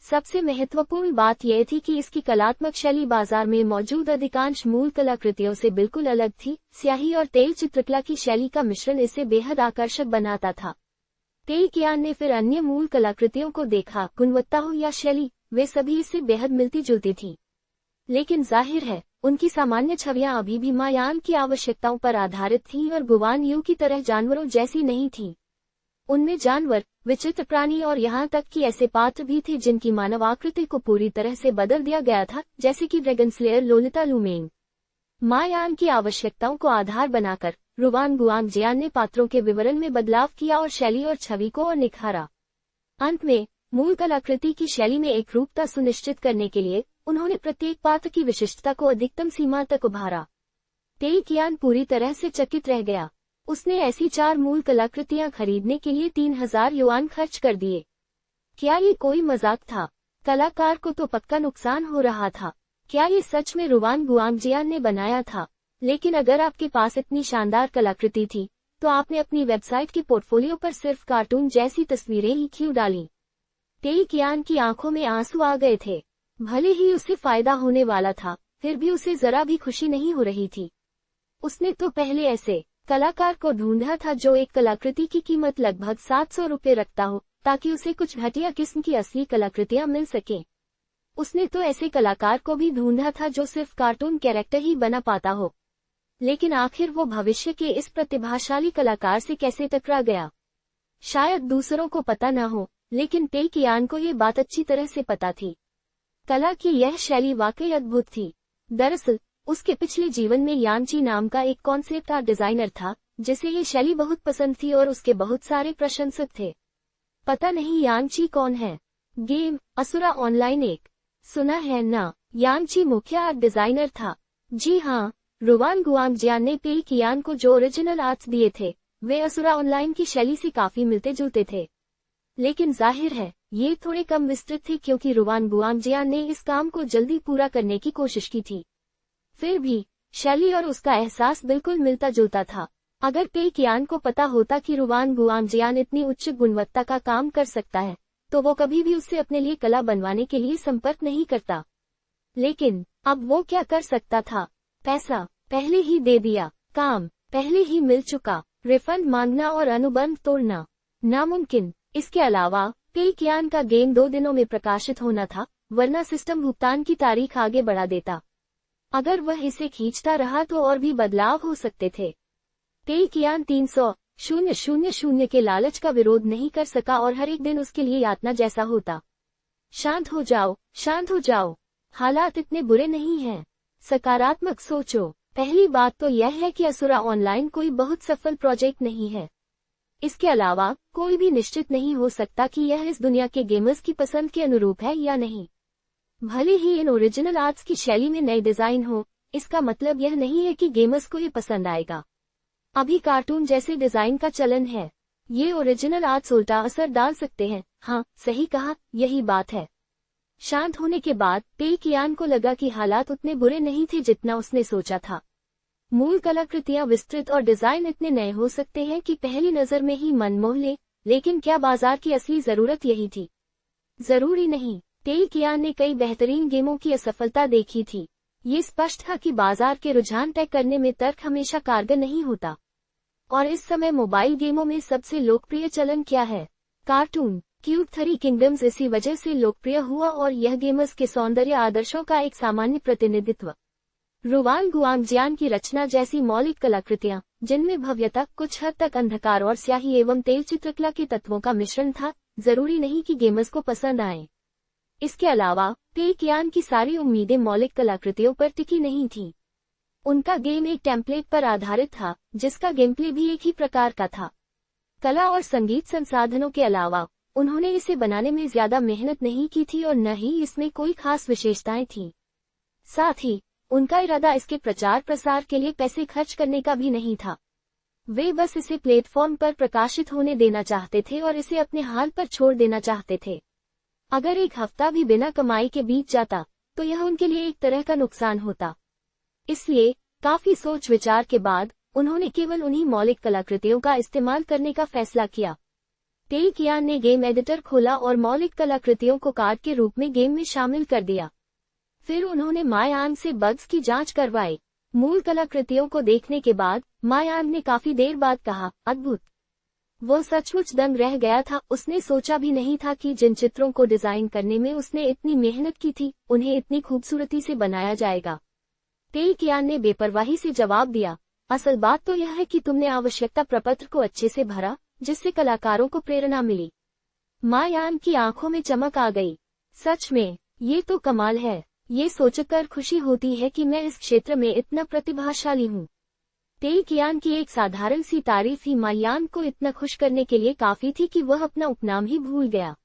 [SPEAKER 1] सबसे महत्वपूर्ण बात यह थी कि इसकी कलात्मक शैली बाजार में मौजूद अधिकांश मूल कलाकृतियों से बिल्कुल अलग थी। स्याही और तेल चित्रकला की शैली का मिश्रण इसे बेहद आकर्षक बनाता था। पेई कियान ने फिर अन्य मूल कलाकृतियों को देखा, गुणवत्ता हो या शैली, वे सभी इससे बेहद मिलती जुलती थी। लेकिन जाहिर है, उनकी सामान्य छवियां अभी भी मायान की आवश्यकताओं पर आधारित थीं और गुवान यू की तरह जानवरों जैसी नहीं थीं। उनमें जानवर, विचित्र प्राणी और यहाँ तक कि ऐसे पात्र भी थे जिनकी मानव आकृति को पूरी तरह से बदल दिया गया था, जैसे कि ड्रैगन स्लेयर लोलिता लुमेंग। मायान की आवश्यकताओं को आधार बनाकर रुवान गुआंगजियान ने पात्रों के विवरण में बदलाव किया और शैली और छवि को और निखारा। अंत में मूल कलाकृति की शैली में एक रूपता सुनिश्चित करने के लिए उन्होंने प्रत्येक पात्र की विशिष्टता को अधिकतम सीमा तक उभारा। पेई कियान पूरी तरह से चकित रह गया। उसने ऐसी 4 मूल कलाकृतियां खरीदने के लिए 3000 युआन खर्च कर दिए। क्या ये कोई मजाक था? कलाकार को तो पक्का नुकसान हो रहा था। क्या ये सच में रुवान गुआंगजियान ने बनाया था? लेकिन अगर आपके पास इतनी शानदार कलाकृति थी, तो आपने अपनी वेबसाइट के पोर्टफोलियो पर सिर्फ कार्टून जैसी तस्वीरें ही क्यों डाली? पेई कियान की आंखों में आंसू आ गए थे। भले ही उसे फायदा होने वाला था, फिर भी उसे जरा भी खुशी नहीं हो रही थी। उसने तो पहले ऐसे कलाकार को ढूंढा था जो एक कलाकृति की कीमत लगभग 700 रुपये रखता हो, ताकि उसे कुछ घटिया किस्म की असली कलाकृतियां मिल सकें। उसने तो ऐसे कलाकार को भी ढूंढा था जो सिर्फ कार्टून कैरेक्टर ही बना पाता हो। लेकिन आखिर वो भविष्य के इस प्रतिभाशाली कलाकार से कैसे टकरा गया? शायद दूसरों को पता न हो, लेकिन पेई कियान को ये बात अच्छी तरह से पता थी। कला की यह शैली वाकई अद्भुत थी। दरअसल उसके पिछले जीवन में यांची नाम का एक कॉन्सेप्ट आर्ट डिजाइनर था, जिसे ये शैली बहुत पसंद थी और उसके बहुत सारे प्रशंसक थे। पता नहीं यांची कौन है? गेम असुरा ऑनलाइन एक सुना है ना? यांची मुख्य आर्ट डिजाइनर था। जी हाँ, रुवान गुआंगजियान ने पेई कियान को जो ओरिजिनल आर्ट्स दिए थे, वे असुरा ऑनलाइन की शैली से काफी मिलते जुलते थे। लेकिन जाहिर है, ये थोड़े कम विस्तृत थे क्योंकि रुवान गुआंगजियान ने इस काम को जल्दी पूरा करने की कोशिश की थी। फिर भी शैली और उसका एहसास बिल्कुल मिलता जुलता था। अगर पेई कियान को पता होता कि रुवान गुआंगजियान इतनी उच्च गुणवत्ता का काम कर सकता है, तो वो कभी भी उससे अपने लिए कला बनवाने के लिए संपर्क नहीं करता। लेकिन अब वो क्या कर सकता था? पैसा पहले ही दे दिया, काम पहले ही मिल चुका, रिफंड मांगना और अनुबंध तोड़ना नामुमकिन। इसके अलावा पेई कियान का गेम 2 दिनों में प्रकाशित होना था, वरना सिस्टम भुगतान की तारीख आगे बढ़ा देता। अगर वह इसे खींचता रहा तो और भी बदलाव हो सकते थे। पेई कियान 300,000 के लालच का विरोध नहीं कर सका और हर एक दिन उसके लिए यातना जैसा होता। शांत हो जाओ, शांत हो जाओ, हालात इतने बुरे नहीं हैं। सकारात्मक सोचो। पहली बात तो यह है कि असुरा ऑनलाइन कोई बहुत सफल प्रोजेक्ट नहीं है। इसके अलावा कोई भी निश्चित नहीं हो सकता कि यह इस दुनिया के गेमर्स की पसंद के अनुरूप है या नहीं। भले ही इन ओरिजिनल आर्ट्स की शैली में नए डिजाइन हो, इसका मतलब यह नहीं है कि गेमर्स को ये पसंद आएगा। अभी कार्टून जैसे डिजाइन का चलन है, ये ओरिजिनल आर्ट्स उल्टा असर डाल सकते हैं। हाँ, सही कहा, यही बात है। शांत होने के बाद पेई कियान को लगा कि हालात उतने बुरे नहीं थे जितना उसने सोचा था। मूल कलाकृतियां विस्तृत और डिजाइन इतने नए हो सकते हैं कि पहली नजर में ही मन मोह ले, लेकिन क्या बाजार की असली जरूरत यही थी? जरूरी नहीं। पेई कियान ने कई बेहतरीन गेमों की असफलता देखी थी। ये स्पष्ट था कि बाजार के रुझान तय करने में तर्क हमेशा कारगर नहीं होता। और इस समय मोबाइल गेमों में सबसे लोकप्रिय चलन क्या है? कार्टून। क्यूब 3 किंगडम्स इसी वजह से लोकप्रिय हुआ और यह गेमर्स के सौंदर्य आदर्शों का एक सामान्य प्रतिनिधित्व। रुवान गुआंगजियान की रचना जैसी मौलिक कलाकृतियां, जिनमें भव्यता, कुछ हद तक अंधकार और स्याही एवं तेल चित्रकला के तत्वों का मिश्रण था, जरूरी नहीं कि गेमर्स को पसंद आए। इसके अलावा पेई कियान की सारी उम्मीदें मौलिक कलाकृतियों पर टिकी नहीं थीं। उनका गेम एक टेम्पलेट पर आधारित था, जिसका गेमप्ले भी एक ही प्रकार का था। कला और संगीत संसाधनों के अलावा उन्होंने इसे बनाने में ज्यादा मेहनत नहीं की थी और न ही इसमें कोई खास विशेषताएं थीं। साथ ही उनका इरादा इसके प्रचार प्रसार के लिए पैसे खर्च करने का भी नहीं था। वे बस इसे प्लेटफॉर्म पर प्रकाशित होने देना चाहते थे और इसे अपने हाल पर छोड़ देना चाहते थे। अगर एक हफ्ता भी बिना कमाई के बीत जाता, तो यह उनके लिए एक तरह का नुकसान होता। इसलिए काफी सोच विचार के बाद उन्होंने केवल उन्हीं मौलिक कलाकृतियों का इस्तेमाल करने का फैसला किया। पेई कियान ने गेम एडिटर खोला और मौलिक कलाकृतियों को कार्ड के रूप में गेम में शामिल कर दिया। फिर उन्होंने मायान से बग्स की जांच करवाई। मूल कलाकृतियों को देखने के बाद मायान ने काफी देर बाद कहा, अद्भुत। वो सचमुच दंग रह गया था। उसने सोचा भी नहीं था कि जिन चित्रों को डिजाइन करने में उसने इतनी मेहनत की थी, उन्हें इतनी खूबसूरती से बनाया जाएगा। पेई कियान ने बेपरवाही से जवाब दिया, असल बात तो यह है कि तुमने आवश्यकता प्रपत्र को अच्छे से भरा, जिससे कलाकारों को प्रेरणा मिली। मायान की आंखों में चमक आ गई। सच में, ये तो कमाल है। ये सोचकर खुशी होती है कि मैं इस क्षेत्र में इतना प्रतिभाशाली हूँ। पेई कियान की एक साधारण सी तारीफ ही मायान को इतना खुश करने के लिए काफी थी कि वह अपना उपनाम ही भूल गया।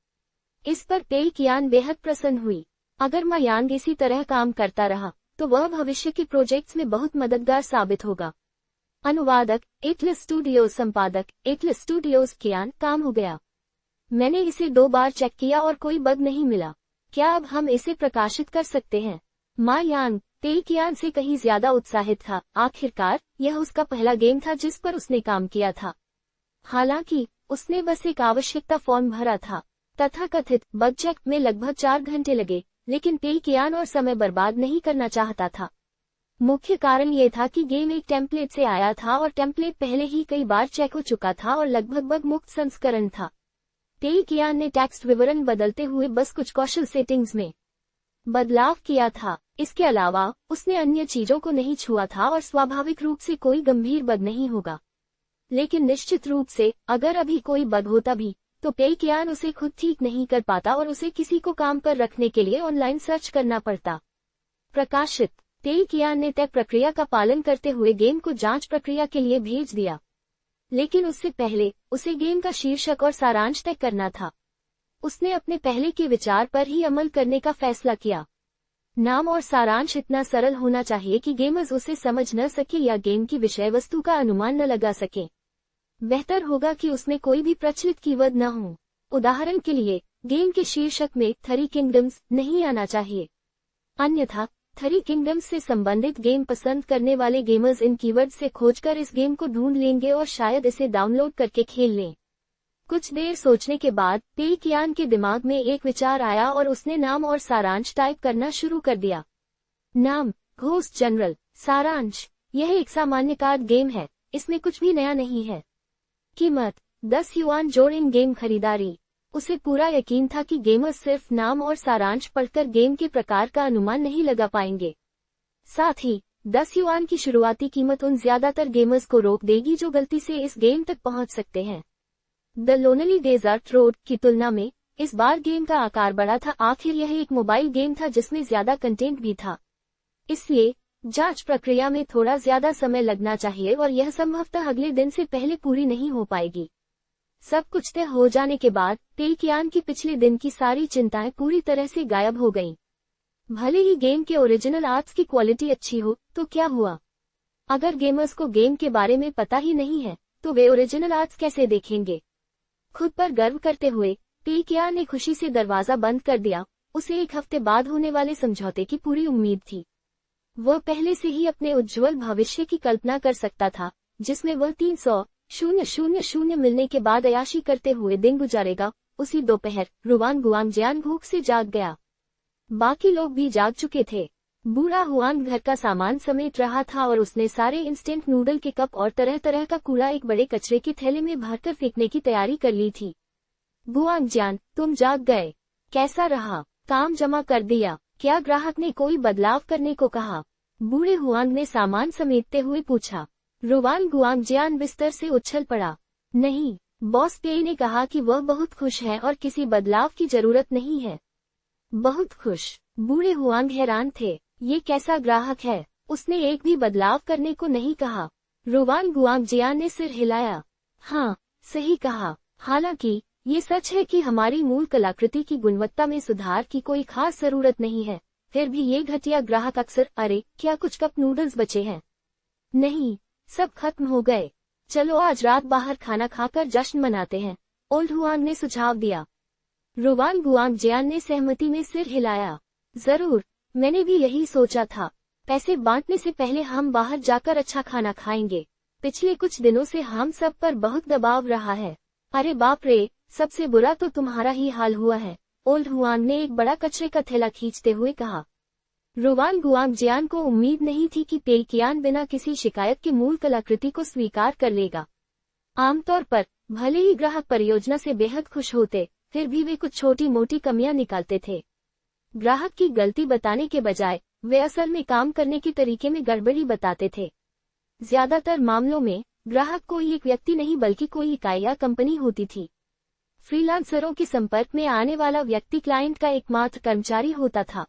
[SPEAKER 1] इस पर पेई कियान बेहद प्रसन्न हुई। अगर मायान इसी तरह काम करता रहा, तो वह भविष्य के प्रोजेक्ट्स में बहुत मददगार साबित होगा। अनुवादक एटलस स्टूडियोज, संपादक एटलस स्टूडियोज। कियान, काम हो गया। मैंने इसे 2 बार चेक किया और कोई बग नहीं मिला। क्या अब हम इसे प्रकाशित कर सकते हैं? मायान पेई कियान से कहीं ज्यादा उत्साहित था। आखिरकार यह उसका पहला गेम था जिस पर उसने काम किया था। हालांकि उसने बस एक आवश्यकता फॉर्म भरा था। तथाकथित बग चेक में लगभग 4 घंटे लगे, लेकिन पेई कियान और समय बर्बाद नहीं करना चाहता था। मुख्य कारण ये था कि गेम एक टेम्पलेट से आया था और टेम्पलेट पहले ही कई बार चेक हो चुका था और लगभग बग मुक्त संस्करण था। पेई कियान ने टेक्स्ट विवरण बदलते हुए बस कुछ कौशल सेटिंग्स में बदलाव किया था। इसके अलावा उसने अन्य चीजों को नहीं छुआ था और स्वाभाविक रूप से कोई गंभीर बग नहीं होगा। लेकिन निश्चित रूप से अगर अभी कोई बग होता भी, तो पेई कियान उसे खुद ठीक नहीं कर पाता और उसे किसी को काम पर रखने के लिए ऑनलाइन सर्च करना पड़ता। प्रकाशित पेई कियान ने तय प्रक्रिया का पालन करते हुए गेम को जांच प्रक्रिया के लिए भेज दिया। लेकिन उससे पहले उसे गेम का शीर्षक और सारांश तय करना था। उसने अपने पहले के विचार पर ही अमल करने का फैसला किया। नाम और सारांश इतना सरल होना चाहिए कि गेमर्स उसे समझ न सके या गेम की विषय वस्तु का अनुमान न लगा सके। बेहतर होगा कि उसमें कोई भी प्रचलित कीवर्ड न हो। उदाहरण के लिए, गेम के शीर्षक में 3 किंगडम्स नहीं आना चाहिए। अन्यथा 3 किंगडम्स से संबंधित गेम पसंद करने वाले गेमर्स इन कीवर्ड से खोजकर इस गेम को ढूंढ लेंगे और शायद इसे डाउनलोड करके खेल लें। कुछ देर सोचने के बाद पेई कियान के दिमाग में एक विचार आया और उसने नाम और सारांश टाइप करना शुरू कर दिया। नाम, घोस्ट जनरल। सारांश, यह एक सामान्य कार्ड गेम है, इसमें कुछ भी नया नहीं है। कीमत, 10 युआन जोड़ इन गेम खरीदारी। उसे पूरा यकीन था कि गेमर्स सिर्फ नाम और सारांश पढ़कर गेम के प्रकार का अनुमान नहीं लगा पाएंगे। साथ ही 10 युआन की शुरुआती कीमत उन ज्यादातर गेमर्स को रोक देगी जो गलती से इस गेम तक पहुंच सकते हैं। द लोनली डेजर्ट रोड की तुलना में इस बार गेम का आकार बड़ा था। आखिर यह एक मोबाइल गेम था जिसमें ज्यादा कंटेंट भी था, इसलिए जांच प्रक्रिया में थोड़ा ज्यादा समय लगना चाहिए और यह संभवतः अगले दिन से पहले पूरी नहीं हो पाएगी। सब कुछ तय हो जाने के बाद पेई कियान की पिछले दिन की सारी चिंताएं पूरी तरह से गायब हो गईं। भले ही गेम के ओरिजिनल आर्ट्स की क्वालिटी अच्छी हो तो क्या हुआ, अगर गेमर्स को गेम के बारे में पता ही नहीं है तो वे ओरिजिनल आर्ट्स कैसे देखेंगे। खुद पर गर्व करते हुए पेकियान ने खुशी से दरवाजा बंद कर दिया। उसे एक हफ्ते बाद होने वाले समझौते की पूरी उम्मीद थी। वह पहले से ही अपने उज्जवल भविष्य की कल्पना कर सकता था, जिसमें वह 300,000 मिलने के बाद अय्याशी करते हुए दिन गुजारेगा। उसी दोपहर रुवान गुआंगजियान भूख से जाग गया। बाकी लोग भी जाग चुके थे। बूढ़ा हुआन घर का सामान समेट रहा था और उसने सारे इंस्टेंट नूडल के कप और तरह तरह का कूड़ा एक बड़े कचरे के थैले में भरकर फेंकने की तैयारी कर ली थी। गुआंगजियान, तुम जाग गए, कैसा रहा, काम जमा कर दिया, क्या ग्राहक ने कोई बदलाव करने को कहा? बूढ़े हुआंग ने सामान समेटते हुए पूछा। रुवान गुआंगजियान बिस्तर से उछल पड़ा। नहीं, बॉस पेई ने कहा कि वह बहुत खुश है और किसी बदलाव की जरूरत नहीं है। बहुत खुश? बूढ़े हुआंग हैरान थे। ये कैसा ग्राहक है, उसने एक भी बदलाव करने को नहीं कहा। रुवान गुआंगजियान ने सिर हिलाया। हाँ, सही कहा। हालांकि ये सच है कि हमारी मूल कलाकृति की गुणवत्ता में सुधार की कोई खास जरूरत नहीं है, फिर भी ये घटिया ग्राहक अक्सर, अरे क्या कुछ कप नूडल्स बचे हैं? नहीं, सब खत्म हो गए। चलो आज रात बाहर खाना खाकर जश्न मनाते हैं, ओल्ड हुआंग ने सुझाव दिया। रुवान गुआंगजियान ने सहमति में सिर हिलाया। जरूर, मैंने भी यही सोचा था। पैसे बांटने से पहले हम बाहर जाकर अच्छा खाना खाएंगे। पिछले कुछ दिनों से हम सब पर बहुत दबाव रहा है। अरे बाप रे, सबसे बुरा तो तुम्हारा ही हाल हुआ है, ओल्ड हुआंग ने एक बड़ा कचरे का थैला खींचते हुए कहा। रुवान गुआंगजियान को उम्मीद नहीं थी कि पेकियान बिना किसी शिकायत के मूल कलाकृति को स्वीकार कर लेगा। आमतौर पर भले ही ग्राहक परियोजना से बेहद खुश होते, फिर भी वे कुछ छोटी मोटी कमियां निकालते थे। ग्राहक की गलती बताने के बजाय वे असल में काम करने के तरीके में गड़बड़ी बताते थे। ज्यादातर मामलों में ग्राहक कोई एक व्यक्ति नहीं बल्कि कोई इकाई या कंपनी होती थी। फ्रीलांसरों के संपर्क में आने वाला व्यक्ति क्लाइंट का एकमात्र कर्मचारी होता था।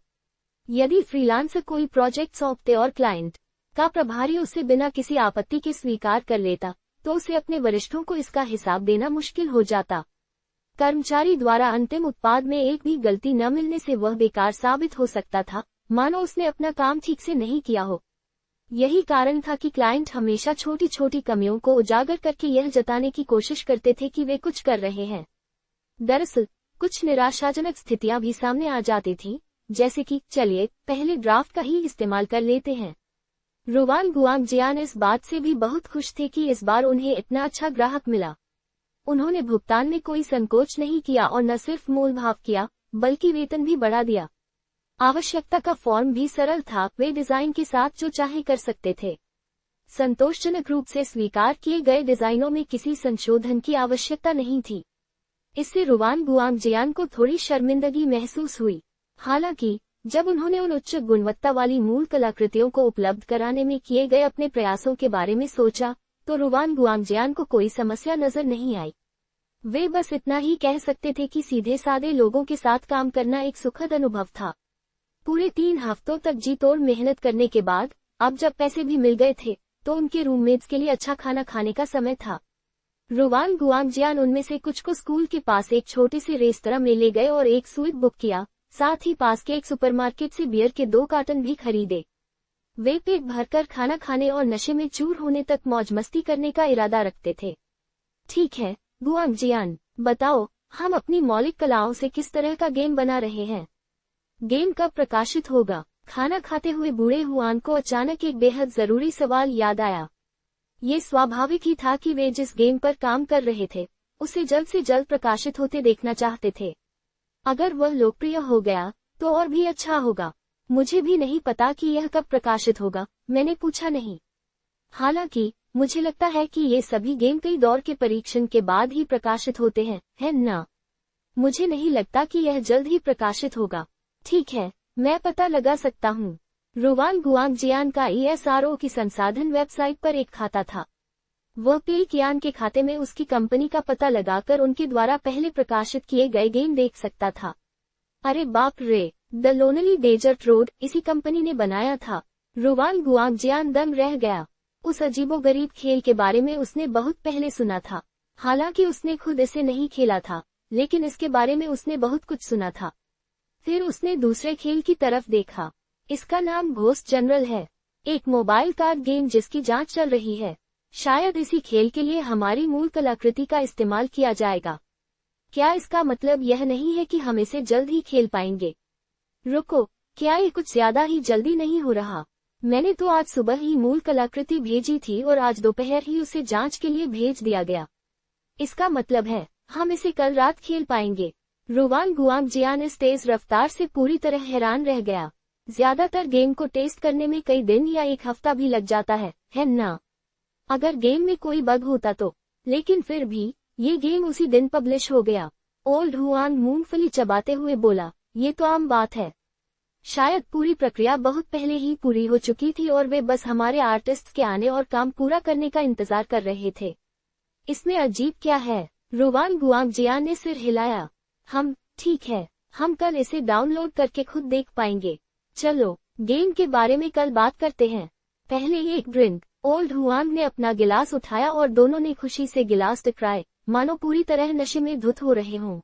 [SPEAKER 1] यदि फ्रीलांसर कोई प्रोजेक्ट सौंपते और क्लाइंट का प्रभारी उसे बिना किसी आपत्ति के स्वीकार कर लेता, तो उसे अपने वरिष्ठों को इसका हिसाब देना मुश्किल हो जाता। कर्मचारी द्वारा अंतिम उत्पाद में एक भी गलती न मिलने से वह बेकार साबित हो सकता था, मानो उसने अपना काम ठीक से नहीं किया हो। यही कारण था कि क्लाइंट हमेशा छोटी छोटी कमियों को उजागर करके यह जताने की कोशिश करते थे कि वे कुछ कर रहे हैं। दरअसल कुछ निराशाजनक स्थितियां भी सामने आ जाती थीं, जैसे कि चलिए पहले ड्राफ्ट का ही इस्तेमाल कर लेते हैं। रुवान गुआंगजियान इस बात से भी बहुत खुश थे कि इस बार उन्हें इतना अच्छा ग्राहक मिला। उन्होंने भुगतान में कोई संकोच नहीं किया और न सिर्फ मोल भाव किया, बल्कि वेतन भी बढ़ा दिया। आवश्यकता का फॉर्म भी सरल था, वे डिजाइन के साथ जो चाहे कर सकते थे। संतोषजनक रूप से स्वीकार किए गए डिजाइनों में किसी संशोधन की आवश्यकता नहीं थी। इससे रुवान गुआंगजियान को थोड़ी शर्मिंदगी महसूस हुई। हालांकि जब उन्होंने उन उच्च गुणवत्ता वाली मूल कलाकृतियों को उपलब्ध कराने में किए गए अपने प्रयासों के बारे में सोचा, तो रुवान गुआंगजियान को कोई समस्या नजर नहीं आई। वे बस इतना ही कह सकते थे कि सीधे सादे लोगों के साथ काम करना एक सुखद अनुभव था। पूरे 3 हफ्तों तक जी तोड़ मेहनत करने के बाद अब जब पैसे भी मिल गए थे, तो उनके रूममेट्स के लिए अच्छा खाना खाने का समय था। रुवान गुआंगजियान उनमें से कुछ को स्कूल के पास एक छोटे से रेस्तरां में ले गए और एक स्वीट बुक किया, साथ ही पास के एक सुपरमार्केट से बियर के 2 कार्टन भी खरीदे। वे पेट भरकर खाना खाने और नशे में चूर होने तक मौज मस्ती करने का इरादा रखते थे। ठीक है गुआंगजियान, बताओ हम अपनी मौलिक कलाओं से किस तरह का गेम बना रहे हैं? गेम कब प्रकाशित होगा? खाना खाते हुए बूढ़े हुआन को अचानक एक बेहद जरूरी सवाल याद आया। ये स्वाभाविक ही था कि वे जिस गेम पर काम कर रहे थे, उसे जल्द से जल्द प्रकाशित होते देखना चाहते थे। अगर वह लोकप्रिय हो गया तो और भी अच्छा होगा। मुझे भी नहीं पता कि यह कब प्रकाशित होगा, मैंने पूछा नहीं। हालांकि मुझे लगता है कि ये सभी गेम कई दौर के परीक्षण के बाद ही प्रकाशित होते हैं, है ना? मुझे नहीं लगता कि यह जल्द ही प्रकाशित होगा। ठीक है, मैं पता लगा सकता हूँ। रुवान गुआंगजियान का ESRO की संसाधन वेबसाइट पर एक खाता था। वह पेकियान के खाते में उसकी कंपनी का पता लगाकर उनके द्वारा पहले प्रकाशित किए गए गेम देख सकता था। अरे बाप रे, द लोनली डेजर्ट रोड इसी कंपनी ने बनाया था। रुवान गुआंगजियान दंग रह गया। उस अजीबोगरीब खेल के बारे में उसने बहुत पहले सुना था। हालांकि उसने खुद इसे नहीं खेला था, लेकिन इसके बारे में उसने बहुत कुछ सुना था। फिर उसने दूसरे खेल की तरफ देखा। इसका नाम घोस्ट जनरल है, एक मोबाइल कार्ड गेम जिसकी जांच चल रही है। शायद इसी खेल के लिए हमारी मूल कलाकृति का इस्तेमाल किया जाएगा। क्या इसका मतलब यह नहीं है कि हम इसे जल्द ही खेल पाएंगे? रुको, क्या ये कुछ ज्यादा ही जल्दी नहीं हो रहा? मैंने तो आज सुबह ही मूल कलाकृति भेजी थी और आज दोपहर ही उसे जांच के लिए भेज दिया गया। इसका मतलब है हम इसे कल रात खेल पाएंगे। रुवान गुआंगजियान इस तेज रफ्तार से पूरी तरह हैरान रह गया। ज्यादातर गेम को टेस्ट करने में कई दिन या एक हफ्ता भी लग जाता है ना? अगर गेम में कोई बग होता तो। लेकिन फिर भी ये गेम उसी दिन पब्लिश हो गया। ओल्ड हुआन मूंगफली चबाते हुए बोला, ये तो आम बात है। शायद पूरी प्रक्रिया बहुत पहले ही पूरी हो चुकी थी और वे बस हमारे आर्टिस्ट के आने और काम पूरा करने का इंतजार कर रहे थे। इसमें अजीब क्या है? रुवान गुआंगजियान ने सिर हिलाया। ठीक है, हम कल इसे डाउनलोड करके खुद देख पाएंगे। चलो, गेम के बारे में कल बात करते हैं। पहले एक ड्रिंक। ओल्ड हुआंग ने अपना गिलास उठाया और दोनों ने खुशी से गिलास टकराए, मानो पूरी तरह नशे में धुत हो रहे हों।